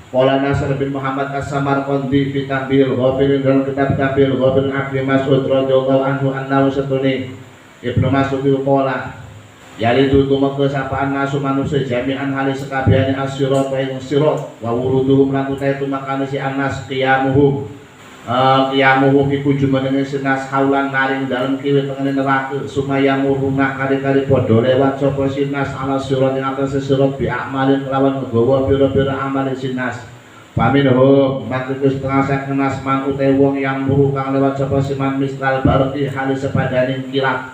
Qala Nasr bin Muhammad As-Samarqandi fi Tabil Ghafir dalam kitab Tabil Ghafir Abdi Mas'ud radhiyallahu anhu annahu satune Ibnu Mas'ud qala yalidu tumeka sapaan nasu manusia jami'an halis sekabehane as-sirat wa ing sirat wa wuruduhum lan utahe tumakane si anas qiyamuhum iku jumenenge sinas haulan naring dalem kiwe tengene neraka sumaya muruna kali-kali padha lewat sapa sinas ala sirat ing atas sirat bi amalin kelawan nggawa pira-pira amal sinas paminho maksud setengah sakenas man utahe wong yang muru kang lewat sapa siman misal barti halis sepadaning kilat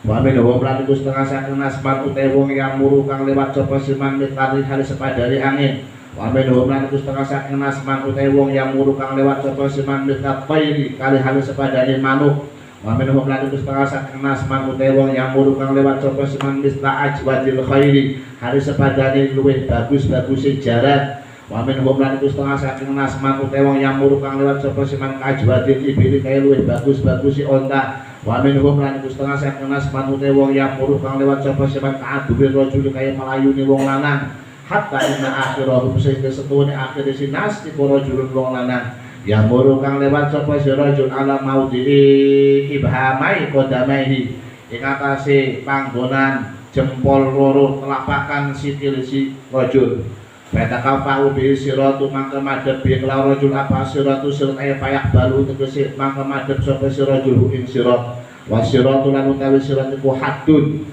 wa min wa berarti ku setengah sakenas man utahe wong yang muru kang lewat sapa siman mitari halis sepadane angin Wa minhum lan iku setengah saking nas man utawi wong yang muru kang lewat sapa siman mitkat pairi kali hal sepadane manuk. Wa minhum lan iku setengah saking nas man utawi wong yang muru kang lewat sapa siman misla ajwadil khairi hari sepadane luwih bagus-baguse jaran. Wa minhum lan iku setengah saking nas man utawi wong yang muru kang lewat sapa siman ajwadil ibili kaya luwih bagus-baguse onta. Wa minhum lan iku setengah saking nas man utawi wong yang muru kang lewat sapa siman kaaduwe rajul kaya melayune wong lanang. Hatta inna akhirahu sehingga setuhune akhir sinas iku rajulun wong lanang yang muru kang lewat sapa si rajul ala maudhi ibhamai qadamaihi ing atase panggonan jempol loro telapakan sikil si rajul. Petakafa ubi siratu mangke madhep bi kelawan rajul apa siratu sirat aya payak balu tegese mangke madhep sapa si rajul ing sirat. Wa siratu lan utawi sirat iku hadun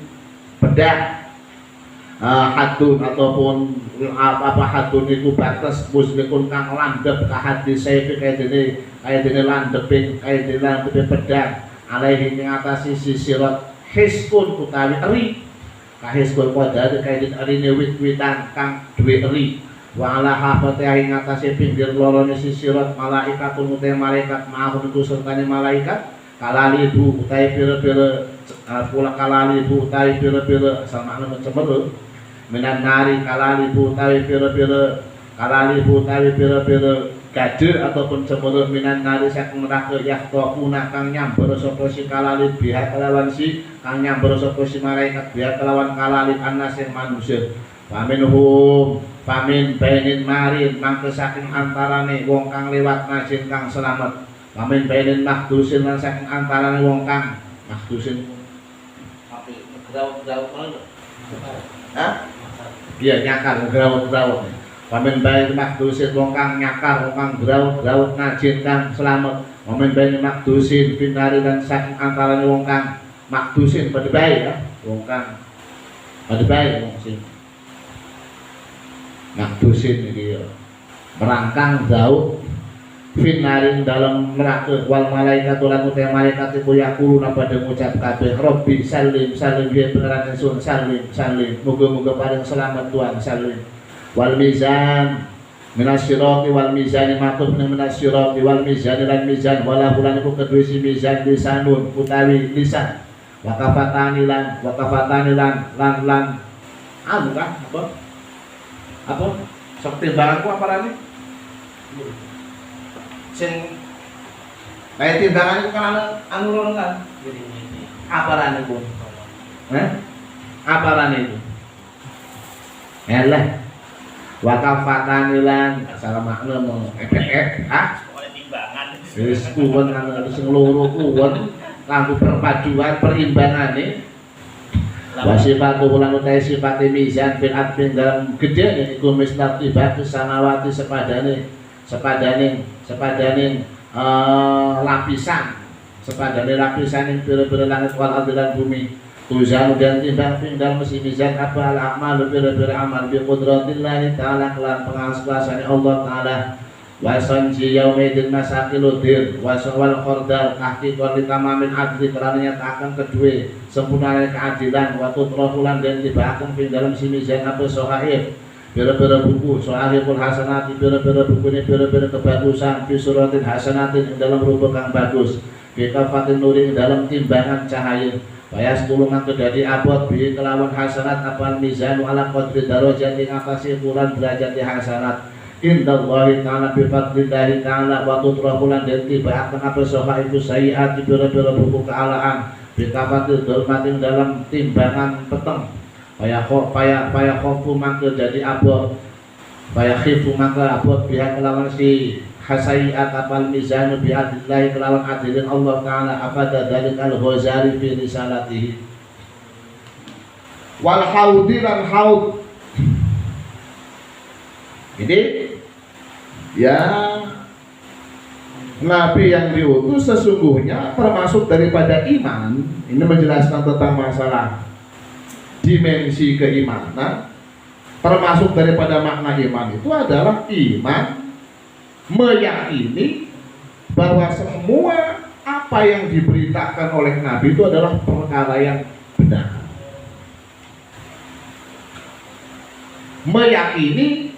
pedang. Hadun ataupun apa hadun itu batas muslimun kang landep ka hati saifi kaya dene landeping kaya dene landeping pedang alaihi ing atase sirat hiskun utawi eri ka hiskun padha kaya dene erine wit-witan kang duwe eri wa ala hafate ing atase pinggir lorone sirat malaikatun utawi malaikat ma'ahun iku sertane malaikat kalalibu utawi pira-pira pula kalalibu utawi pira-pira sama ana cemer minan nari kalalibu utawi pira-pira kalalibu utawi pira-pira gade ataupun cemerut minan nari saking neraka yahtaquna kang nyamber sapa si kalalib biha kelawan si kang nyamber sapa si malaikat biha kelawan kalalib anas sing manusia pamin bainin marin mangke saking antarane wong kang lewat najin kang selamat pamin bainin mahdusin lan saking antarane wong kang mahdusin Tapi grau mana? hah? Iya nyakar grawut-grawut. Pamen bae makdusin wong kang nyakar wong kang grawut-grawut najin kang selamat. Pamen bae makdusin pinari dan saking antarane wong kang makdusin pada bae ya. Wong kang pada bae wong sing makdusin iki ya. Merangkang jauh finarin dalam neraka wal malaikat lan uta malaikat iku yaquluna pada ngucap kabeh Rabbi salim salim ya pengeran ingsun salim salim muga-muga paring selamat Tuhan salim wal mizan minasyirati wal mizan makut minasyirati wal mizan lan mizan wala bulan iku kedue si mizan lisanun utawi lisan wakafatani lan lan anu kan apa sok timbanganku apa rane sing kaya timbangan itu kan anu loro kan aparane pun aparane itu elah wakafatan lan salah makna mau Oleh timbangan. wis kuwen anu sing loro kuwen kanggo perpaduan perimbangane wasifatu lan utahe sifate mizan bil adbin dalam gedhe iku mislat ibad samawati sepadane lapisan yang pira-pira langit wal ardi lan bumi tuzanu dan timbang dalam mesin mizan apa al amal pira-pira amal bi qudratillahi ta'ala kelan pengasasane Allah taala wa sanji yaumidin masakiludir wa sawal qardar tahqiqan li tamamin adli karena nyatakan kedua sempurnanya keadilan wa tutrafulan dan tibakan dalam si mizan apa sohaib pira-pira buku soahibul hasanati pira-pira buku ini pira-pira kebagusan fi suratin hasanatin dalam rupa kang bagus fi kafatin nuri dalam timbangan cahaya bayas tulungan kedadi abot bi kelawan hasanat apal mizanu ala qadri darajati atase ukuran derajat hasanat indallahi ta'ala bi fadlillahi ta'ala wa tutrafulan dan tibakan apa sohaibu sayiat pira-pira buku kealaan bi kafatin durmatin dalam timbangan peteng paya khofu maka jadi abot paya khifu maka abot pihak kelawan si hasaiat apal mizanu biadillahi kelawan adilin Allah ta'ala afada dalik al-Ghazali fi risalatihi wal haudi lan haud ini ya Nabi yang diutus sesungguhnya termasuk daripada iman. Ini menjelaskan tentang masalah dimensi keimanan. Termasuk daripada makna iman itu adalah iman meyakini bahwa semua apa yang diberitakan oleh Nabi itu adalah perkara yang benar. Meyakini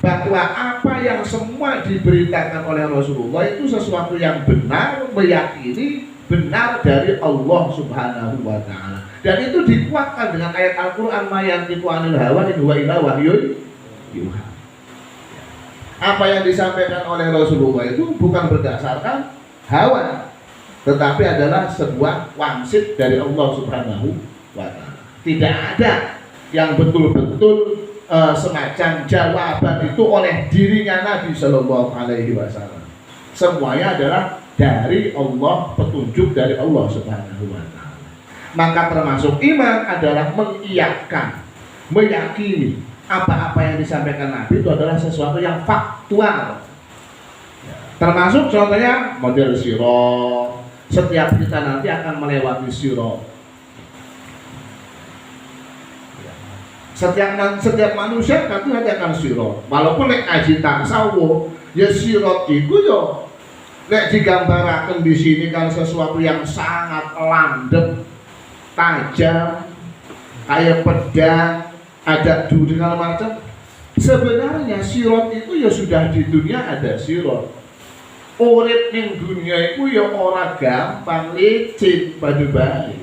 bahwa apa yang semua diberitakan oleh Rasulullah itu sesuatu yang benar, meyakini benar dari Allah Subhanahu wa taala. Dan itu dikuatkan dengan ayat Al-Qur'an, ma yantiqu 'anil hawa in huwa illa wahyun yuha. Apa yang disampaikan oleh Rasulullah itu bukan berdasarkan hawa, tetapi adalah sebuah wangsit dari Allah Subhanahu wa taala. Tidak ada yang betul-betul semacam jawaban itu oleh dirinya Nabi Shallallahu Alaihi Wasallam. Semuanya adalah dari Allah, petunjuk dari Allah Subhanahu Wa Taala. Maka termasuk iman adalah mengiyakan, meyakini apa-apa yang disampaikan Nabi itu adalah sesuatu yang faktual. Termasuk contohnya model sirat. Setiap kita nanti akan melewati sirat. Setiap manusia nanti akan sirat. Walaupun nek aji tasawuf, ya sirat itu yo nek digambaraken di sini kan sesuatu yang sangat landep, tajam, kayak pedang, ada duri segala macam. Sebenarnya sirat itu ya sudah di dunia ada sirat. Urip ning dunia itu ya ora gampang, licin padu bae.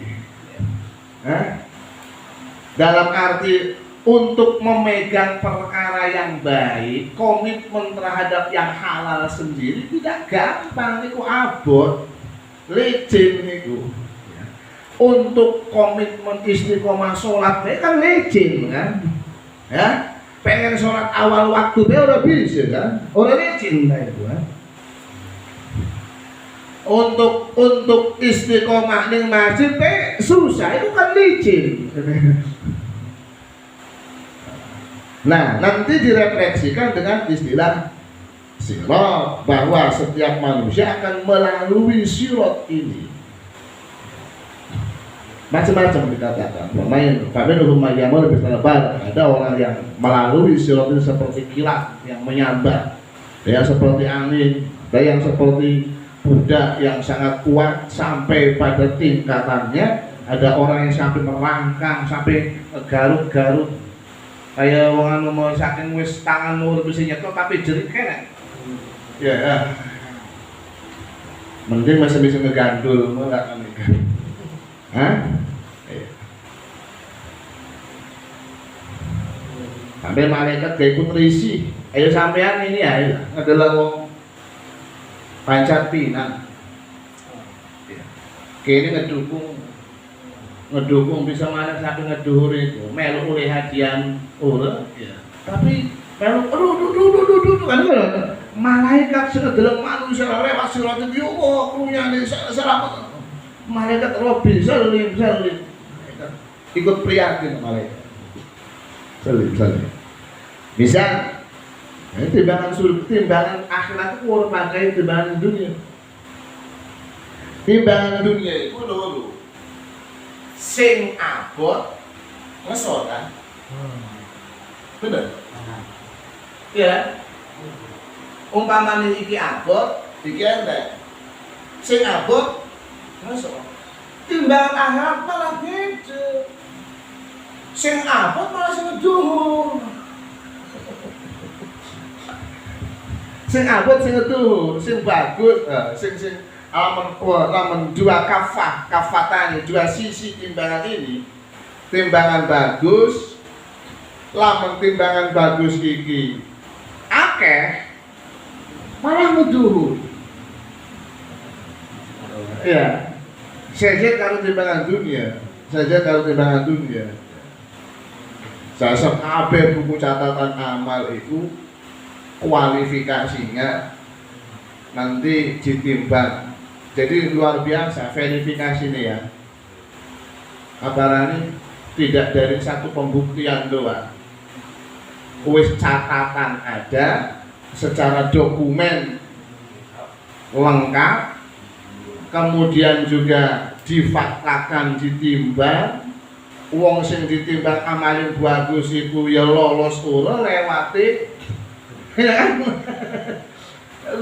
Dalam arti untuk memegang perkara yang baik, komitmen terhadap yang halal sendiri tidak gampang, itu abot, licin itu. Untuk komitmen istiqomah sholat, kan licin kan? Ya, pengen sholat awal waktu, dia udah bisa kan? Udah licin lah itu kan? Untuk istiqomah ning masjid, susah, itu kan licin. Nah, nanti direfleksikan dengan istilah sirat, bahwa setiap manusia akan melalui sirat ini. Macam-macam dikatakan. Pemain, kami rumah yang lebih lebar. Ada orang yang melalui sirat itu seperti kilat yang menyambar, ada yang seperti angin, ada yang seperti budak yang sangat kuat sampai pada tingkatannya. Ada orang yang sampai merangkang, sampai garut-garut. Kayak wong anu mau saking wis tangan nur bisa nyetok tapi jerit kene. Ya. Mending masih bisa ngegandul, enggak kan iki. Hah? Sampai malaikat gawe putrisi. Ayo sampean ini ya, adalah wong pancat pinang. Kene ngedukung bisa mana sampai ngeduhur itu melu oleh hadiah ora ya. Tapi melu aduh kan malaikat sudah dalam manusia lewat sirat itu yo krunyane selamat malaikat robi salim ikut prihatin malaikat salim bisa timbangan akhirat itu ora pakai timbangan dunia. Timbangan dunia itu dulu sing abot ngesot kan? Bener? Iya. Umpamane iki abot, iki entek. Sing abot ngesot. Timbangan akhirat malah gede. Sing abot malah sing dhuwur. Sing abot sing dhuwur, sing bagus, sing lamun dua kafatan, dua sisi timbangan ini, timbangan bagus, lamun timbangan bagus iki akeh malah ngeduhur. Ya, saja kalau timbangan dunia, Saya kabeh buku catatan amal itu kualifikasinya nanti ditimbang. Jadi luar biasa verifikasi ini ya. Kabarane tidak dari satu pembuktian doang. Wis catatan ada, secara dokumen lengkap, kemudian juga difaktakan, ditimbang. Wong sing ditimbang amalin bagus iku ya lolos ora lewati. Ya kan?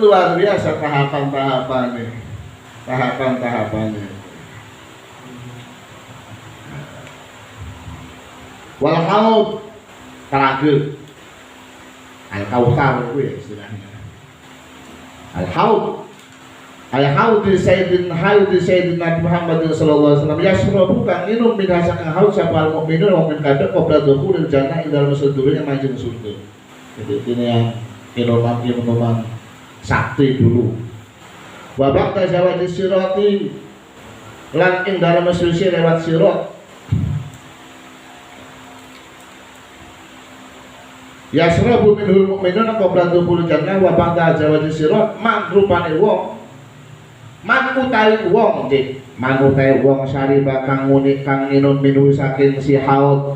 Luar biasa tahapan-tahapannya. Wal haud terakhir Al-Kautsar itu ya istilahnya. Al-Haud. Al-Haud di Sayyidina Nabi Muhammad sallallahu alaihi wasallam yasrabu kang minum min hasanil haud sapa al-mukminun wa min kada qabla dukhulil jannah ila masudurnya manjing surga. Jadi ini yang minuman sakti dulu. Wa ba'da zawadi sirati lan ing dalem suci lewat sirat. Yasrabu minhul mu'minuna qabla dukhulil jannah wa ba'da zawadi sirat man rupane wong man utawi wong sariba kang muni kang minum saking si haud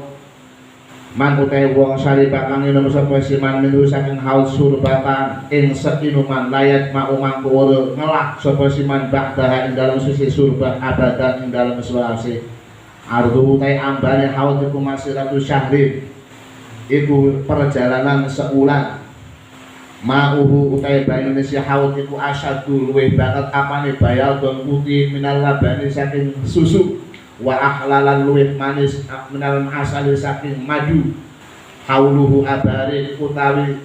man utawi wong sariba kang minum sapa si man minum saking haud surbatan ing seinuman layat mau mangko ngelak sapa si man ba'da ing dalem suci surba abadan ing dalem suwase ardu utai ambane haud iku masiratu syahrin iku perjalanan seulan ma'uhu utai ba Indonesia haud iku asyadul luwih banget apane bayal don putih minal labani saking susu wa ahlalan luwih manis minal asali saking madu hauluhu abari utawi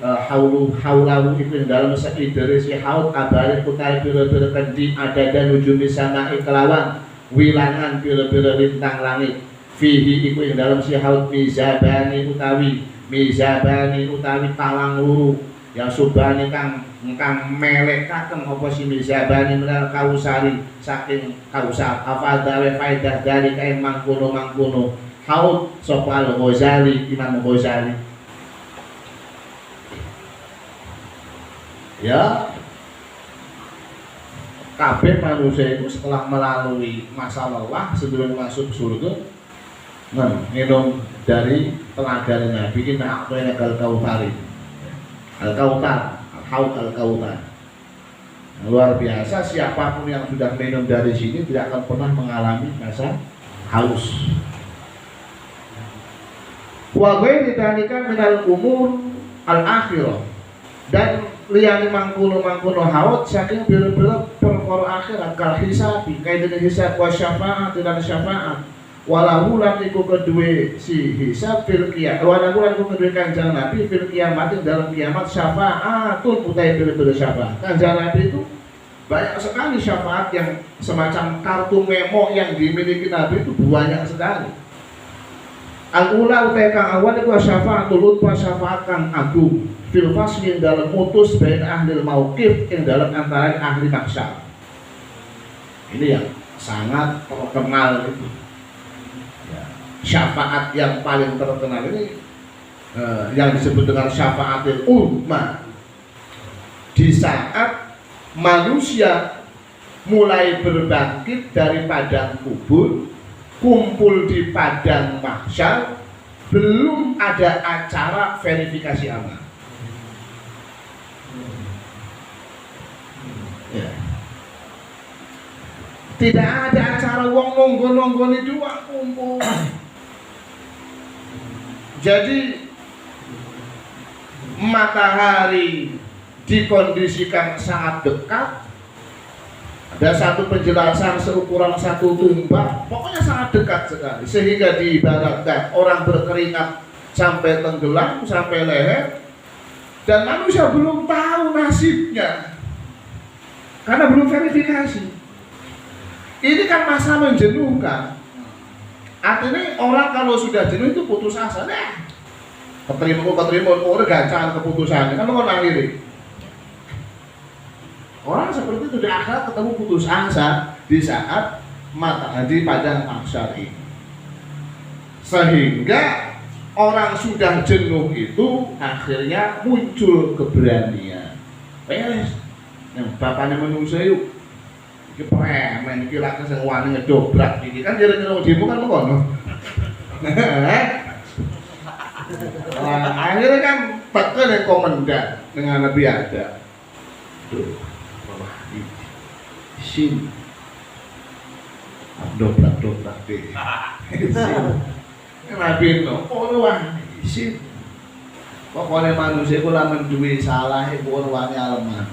haulahu iku dalam seidere si haud abari utawi pira-pira kendi ada dan ujumi sama kelawan wilangan pira-pira lintang langit fihi iku dalam si haud mizabani utawi talang luru yang subani kang melekaken apa si mizabani menal kausari saking kausar afadawe faidah dari kain mangkono haud sapa al-Ghazali Imam Ghazali ya kabeh manusia itu setelah melalui masa lelah sebelum masuk surga minum dari telaga Nabi ini apa yang al-Kautsari Al-Kautsar, Al-Haud Al-Kautsar. Luar biasa, siapapun yang sudah minum dari sini tidak akan pernah mengalami masa haus. Wa ghairi dzalika minal umur al-akhirah. Dan liyane mangkono haud saking pira-pira perkara akhirat kal hisabi, kaidene hisab wa syafaat dan syafaat. Walahu lan iku kedue si hisab fil qiyamah walahu lan iku kedue kanjeng Nabi fil kiamat dalam kiamat syafaatun utai pira-pira syafaat. Kanjeng Nabi itu banyak sekali syafaat yang semacam kartu memo yang dimiliki Nabi itu banyak sekali. Al-ula utai kang awal iku syafaatul utwa syafaat kang agung fil fasli dalam mutus bain ahli mauqif ing dalam antara ahli mahsyar. Ini yang sangat terkenal itu. Syafaat yang paling terkenal ini yang disebut dengan syafaatul ummah di saat manusia mulai berbangkit dari padang kubur kumpul di padang mahsyar belum ada acara verifikasi amal ya. Tidak ada acara wong nonggon-nonggoni dua kumpul. Jadi matahari dikondisikan sangat dekat. Ada satu penjelasan seukuran satu tumbak, pokoknya sangat dekat sekali. Sehingga diibaratkan orang berkeringat sampai tenggelam, sampai leher, dan manusia belum tahu nasibnya karena belum verifikasi. Ini kan masa menjenuhkan. Artinya orang kalau sudah jenuh itu putus asa, keterima, orang gancang keputusannya, kan lo nangiri. Orang seperti itu di akhirat ketemu putus asa di saat matahari padang mahsyar ini. Sehingga orang sudah jenuh itu akhirnya muncul keberanian. Beres, yang bapaknya manusia yuk. Iki premen iki lak sing wani ngedobrak iki kan jare-jare demo kan ngono. Akhirnya kan pakai komandan dengan Nabi ada. Tuh, sin dobrak deh. Nabi no, wah sin. Pokoknya manusia ku lamun duwe salah iku wani aleman.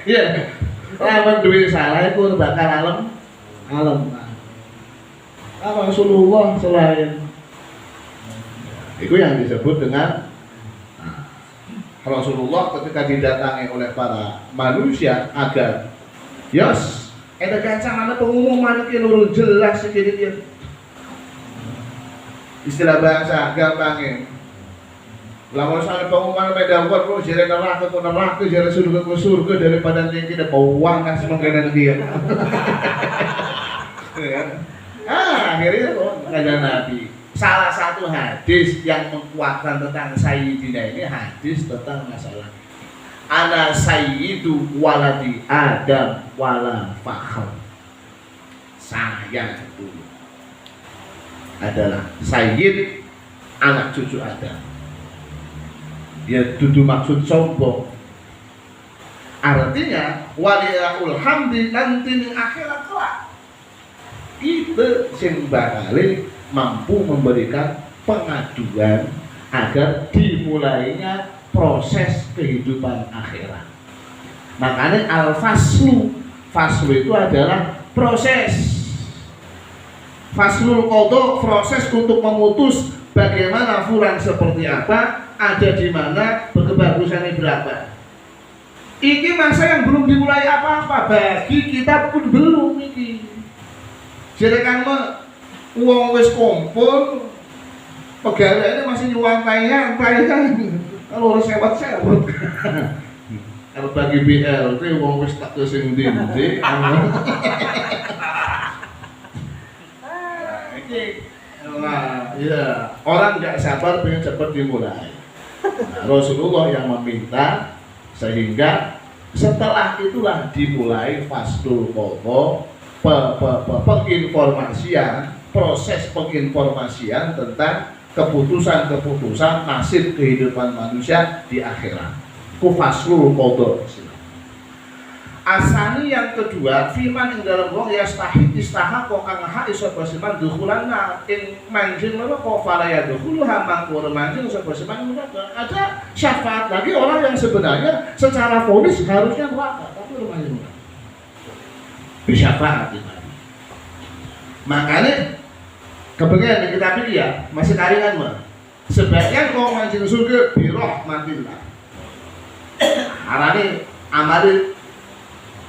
Ya, lawan duit salah itu bakal alam. Rasulullah selain Itu yang disebut dengan Rasulullah ketika didatangi oleh para manusia agar yos ada kancangan pengumuman ki lurus jelas segini dia istilah bahasa gampangnya lamun soal pengumuman beda buat lu jere neraka ku neraka jere surga ku surga daripada yang tidak bawang kas mengkenan dia akhirnya ada Nabi. Salah satu hadis yang menguatkan tentang Sayyidina ini hadis tentang masalah ana sayyidu waladi Adam wala fakhr. Saya itu adalah sayyid anak cucu Adam. Ya dudu maksud sombong. Artinya waliyul hamdi nanti di akhirat kelak. Itu sing bakal mampu memberikan pengaduan agar dimulainya proses kehidupan akhirat. Makanya al-faslu itu adalah proses. Faslul qadha proses untuk memutus bagaimana fulan seperti apa, ada di mana, kebagusannya berapa. Ini masa yang belum dimulai apa-apa bagi kita pun belum ini. Jadi kan uang wis kumpul, pegawai ini masih nyuwantai kan. Kalau harus sewot-sewot. Kalau bagi BLT uang wis tak kesing dindi. Nah, ya orang nggak sabar pengen cepat dimulai. Nah, Rasulullah yang meminta sehingga setelah itulah dimulai fasdul qadha penginformasian, proses penginformasian tentang keputusan-keputusan nasib kehidupan manusia di akhirat. Ku faslul qadha. Asani yang kedua, firman yang dalam wong yastahid istahaq kang hak iso basiman dukhulanna ing manjing lho kok fala ya dukhuluha mangkur manjing iso basiman ada syafaat lagi orang yang sebenarnya secara vonis harusnya neraka tapi lumayan bersyafaat itu. Makanya kepengen kita pilih ya masih taringan mah sebaiknya kau manjing surga birahmatillah. Arane amali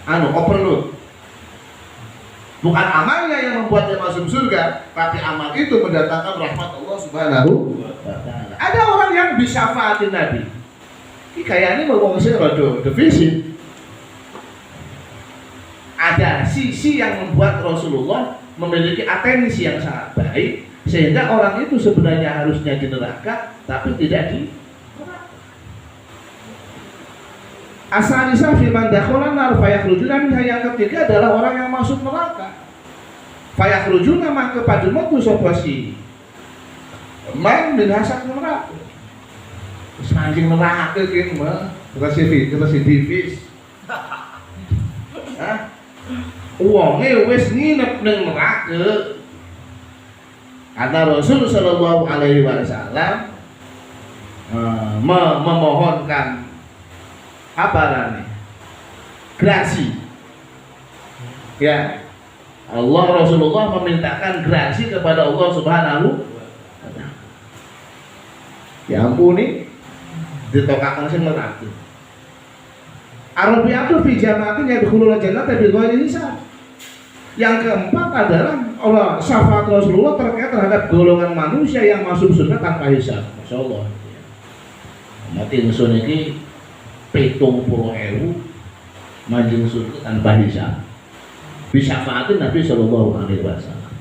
overload. Bukan amalnya yang membuat dia masuk surga, tapi amal itu mendatangkan rahmat Allah Subhanahu wa taala. Ada orang yang bisa syafaatin Nabi. Ini kayaknya mau ngomong rada defisit. Ada sisi yang membuat Rasulullah memiliki atensi yang sangat baik sehingga orang itu sebenarnya harusnya di neraka tapi tidak di Asalisa firman dakholan nar fayakhrujuna minha, yang ketiga adalah orang yang masuk neraka. Fayakhrujuna maka pada matu sapa si man min hasak neraka. Wis mancing neraka ki mah residivis. Hah? Wonge wis nginep ning neraka. Kata Rasul sallallahu alaihi wasallam memohonkan apa namanya? Grasi. Ya. Allah Rasulullah memintakan grasi kepada Allah Subhanahu wa taala. Ya ampuni ditokakan sing neraka. Arabiatu fi jama'atin yadkhulul jannata bi ghairi hisab. Yang keempat adalah Allah syafaat Rasulullah terkait terhadap golongan manusia yang masuk surga tanpa hisab. Masyaallah. Mati ingsun iki 70.000 manjing surga tanpa hisab. Bisa syafaatin Nabi Sallallahu Alaihi Wasallam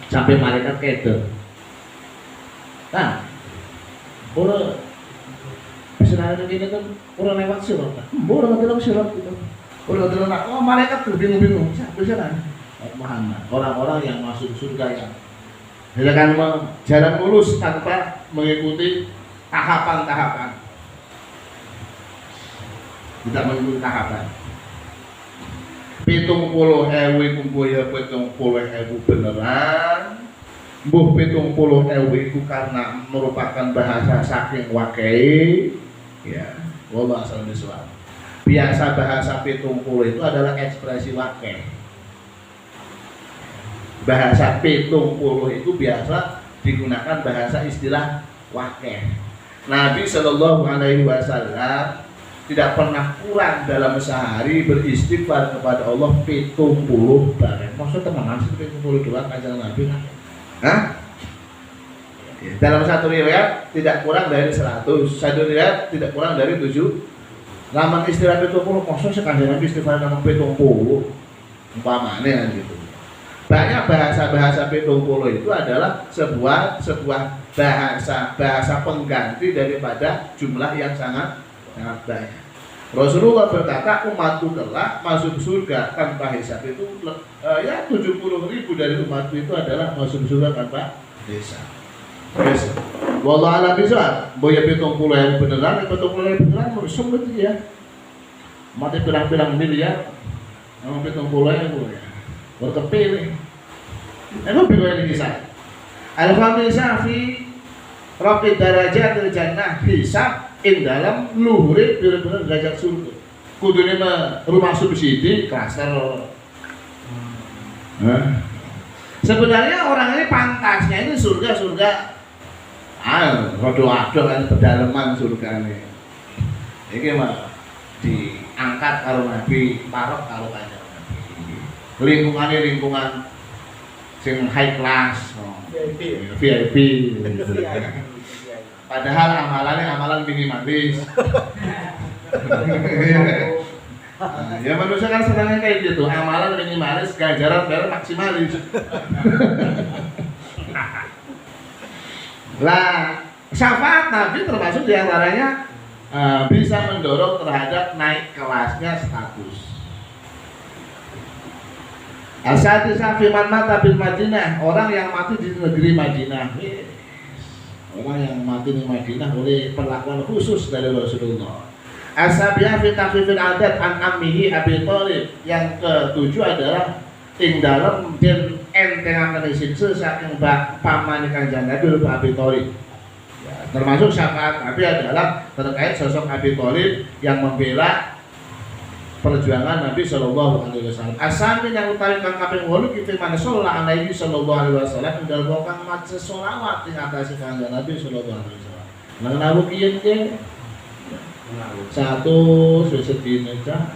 sampai malaikat keder. Nah, orang bisa ada begini kan orang lewat surat. Orang lewat surat itu. Orang lewat. Oh malaikat tuh bingung-bingung. Siapa sana? Muhammad. Orang-orang yang masuk surga yang silakan jalan mulus tanpa mengikuti tahapan-tahapan. Tidak mengikuti tahapan. 70.000 kumpul ya 70.000 beneran. Mbuh 70.000 itu karena merupakan bahasa saking wakai. Ya, wallah asal bisawab. Biasa bahasa 70 itu adalah ekspresi wakai. Bahasa 70 itu biasa digunakan bahasa istilah wakeh. Nabi Shallallahu Alaihi Wasallam tidak pernah kurang dalam sehari beristighfar kepada Allah 70 bareng. Maksudnya teman sih 70 doang kanjeng Nabi? Hah? Ya, dalam satu riwayat tidak kurang dari 100, satu riwayat tidak kurang dari 7. Laman istilah 70, maksudnya kanjeng Nabi istighfar ngomong 70, umpamanya kan gitu. Banyak bahasa-bahasa 70 itu adalah sebuah bahasa pengganti daripada jumlah yang sangat banyak. Rasulullah berkata umatku kelak masuk surga tanpa hisab itu ya 70.000 dari umatku itu adalah masuk surga tanpa hisab. Terus, wallah alam bisa, boya 70 yang beneran, 70 yang beneran meresum itu ya. Mati pirang-pirang miliar, sama 70 yang boleh. Berkepilih. Emang bila ini kisah. Al-Khamisah fi Rafi Darajatil Jannah hisab in dalam luhuri bener-bener derajat surga. Kudune rumah subsidi klaster. Sebenarnya orang ini pantasnya itu surga rodo-ado kan pedalaman surga ini. Iki mah diangkat karo Nabi, parek karo kanjeng Nabi. Lingkungannya lingkungan sing high class, VIP. Padahal amalan minimalis. Ya manusia kan senangnya kayak gitu, amalan minimalis, ganjaran maksimalis. Lah, syafaat Nabi termasuk diantaranya bisa mendorong terhadap naik kelasnya status. Asati safiman mata bil Madinah, orang yang mati di negeri Madinah. Orang yang mati di Madinah oleh perlakuan khusus dari Rasulullah. Asabiya fi tafifil adat an ammihi Abi Thalib. Yang ketujuh adalah ing dalem den entengaken siksa saking pamane Kanjeng Nabi Abi Thalib. Ya, termasuk syafaat Nabi adalah terkait sosok Abi Thalib yang membela perjuangan Nabi Shallallahu Alaihi Wasallam. Asamin yang utawi kang kaping 8 kita mana sholat Nabi Shallallahu Alaihi Wasallam dalam kang maca sholawat ing atase Kanjeng Nabi Shallallahu Alaihi Wasallam. Nang nawu kiyen ke 1 sedina cah.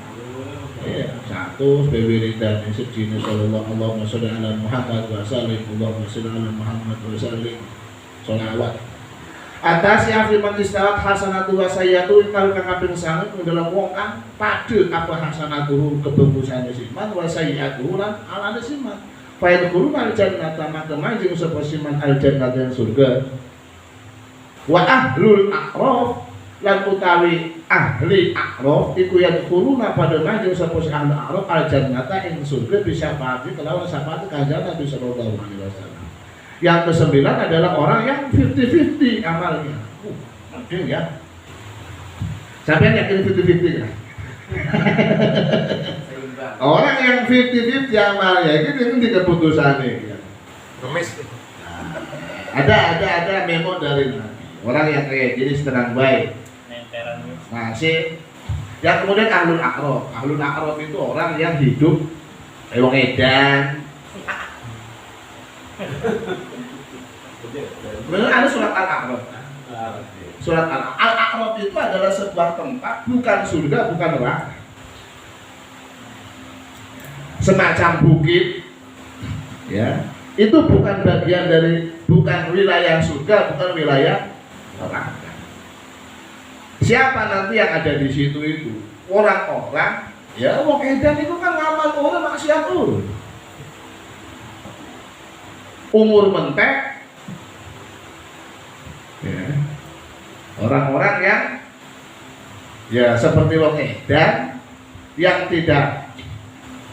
Ya, 1 bewiridan sedina sallallahu Allahumma sholli ala Muhammad wa sallim Allahumma sholli ala Muhammad wa sallim. Sholawat. Atas yang firman istawat hasanatu wa sayyatu kalau kang kaping 9 dalam wong kang padhe apa hasanatu kebungkusane siman wa sayyatu lan alane siman. Fa yadkhulu al jannata maka manjing sapa siman al jannata yang surga. Wa ahlul a'raf lan utawi ahli a'raf iku yadkhuluna pada manjing sapa ahli a'raf al jannata ing surga bisa pati kelawan syafaat Kanjeng Nabi sallallahu alaihi wasallam. Yang ke-9 adalah orang yang 50-50 amalnya. Mungkin ya. Siapa yang yakin 50-50 kan? Orang yang 50-50 amalnya itu di keputusannya. Kemis. Ada memo dari Nabi. Orang yang kayak gini sedang baik. Nah, yang kemudian ahlul a'raf. Ahlul a'raf itu orang yang hidup wong edan. Benar ada surat Al-A'raf. Surat Al-A'raf itu adalah sebuah tempat, bukan surga, bukan neraka. Semacam bukit, ya. Itu bukan bagian dari, bukan wilayah surga, bukan wilayah neraka. Siapa nanti yang ada di situ itu? Orang-orang, ya, wong edan itu kan ngamal orang maksiat umur mentek, ya. Orang-orang yang ya seperti wong edan yang tidak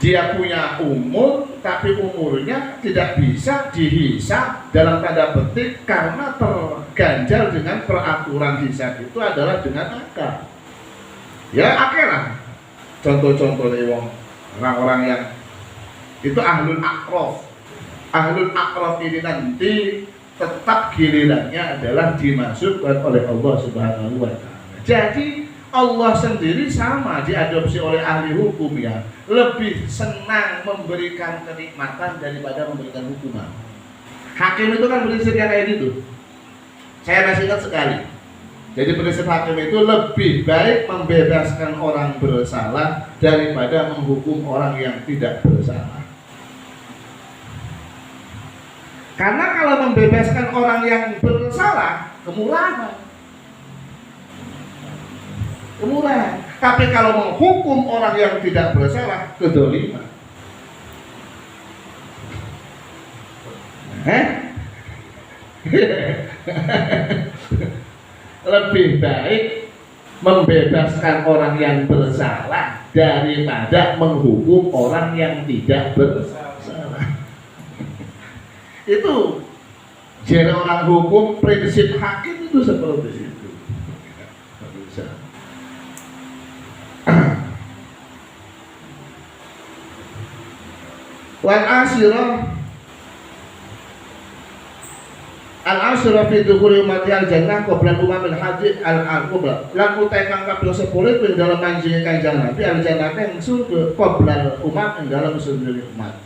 dia punya umur tapi umurnya tidak bisa dihisab dalam tanda petik karena terganjal dengan peraturan hisab itu adalah dengan akal. Ya akal lah. Contoh-contohnya wong orang-orang yang itu ahlul a'raf. Ahlul a'raf ini nanti tetap gilirannya adalah dimasukkan oleh Allah Subhanahu wa Ta'ala. Jadi Allah sendiri sama diadopsi oleh ahli hukum ya, lebih senang memberikan kenikmatan daripada memberikan hukuman. Hakim itu kan prinsipnya kayak gitu. Saya masih ingat sekali. Jadi prinsip hakim itu lebih baik membebaskan orang bersalah daripada menghukum orang yang tidak bersalah. Karena kalau membebaskan orang yang bersalah, kemurahan. Kemurahan. Tapi kalau menghukum orang yang tidak bersalah, kedzaliman. Lebih baik membebaskan orang yang bersalah daripada menghukum orang yang tidak bersalah. Itu jadi orang hukum, prinsip hakim itu seperti itu. Wal asyirah al-asyirah fi dukhuli ummati al-jannah qabla umamil hadid al-kubra lan utai kang kaping 10 ing dalam manjing Kanjeng Nabi al-jannah yang surga qabla umat ing dalam surga umat.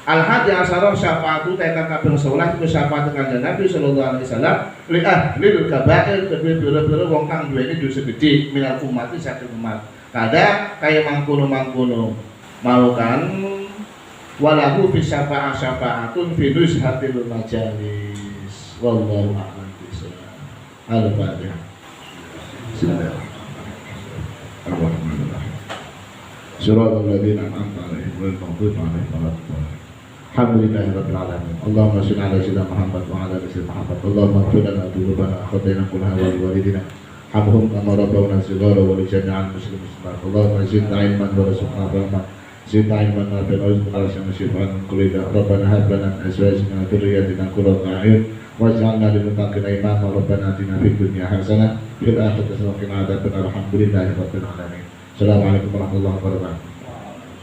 Al-hadi asyarah syafaatu tekan kaping 11 iku syafaat Kanjeng Nabi sallallahu alaihi wasallam li ahlil kabair kedue pira-pira wong kang duweni dosa gedhe minal umat saking umat. Kada kaya mangkono maukan walahu fi syafaatun fi nuzhatil majalis. Wallahu a'lam bishawab. Al-Fatihah. Bismillahirrahmanirrahim. Shiratal ladzina an'amta 'alaihim ghairil maghdubi 'alaihim waladdallin. Alhamdulillahirabbil alamin. Allahumma shalli 'ala sayyidina Muhammad wa 'ala ali sayyidina Muhammad. Allahumma ighfir lana dzunubana khata'ana kullaha wa liwalidina. Hamhum kama rabbawna shighara wa li jami'il muslimin. Allahumma zidna 'ilman wa rzuqna rahmah. زدنا علما نافعا وارزقنا رشدا شفاء من كل داء ربنا هب لنا من ازواجنا وذرياتنا قرة اعين واجعلنا للمتقين اماما ربنا اتنا في الدنيا حسنه وفي الاخره حسنه وقنا عذاب النار الحمد لله رب العالمين. السلام عليكم ورحمه الله وبركاته.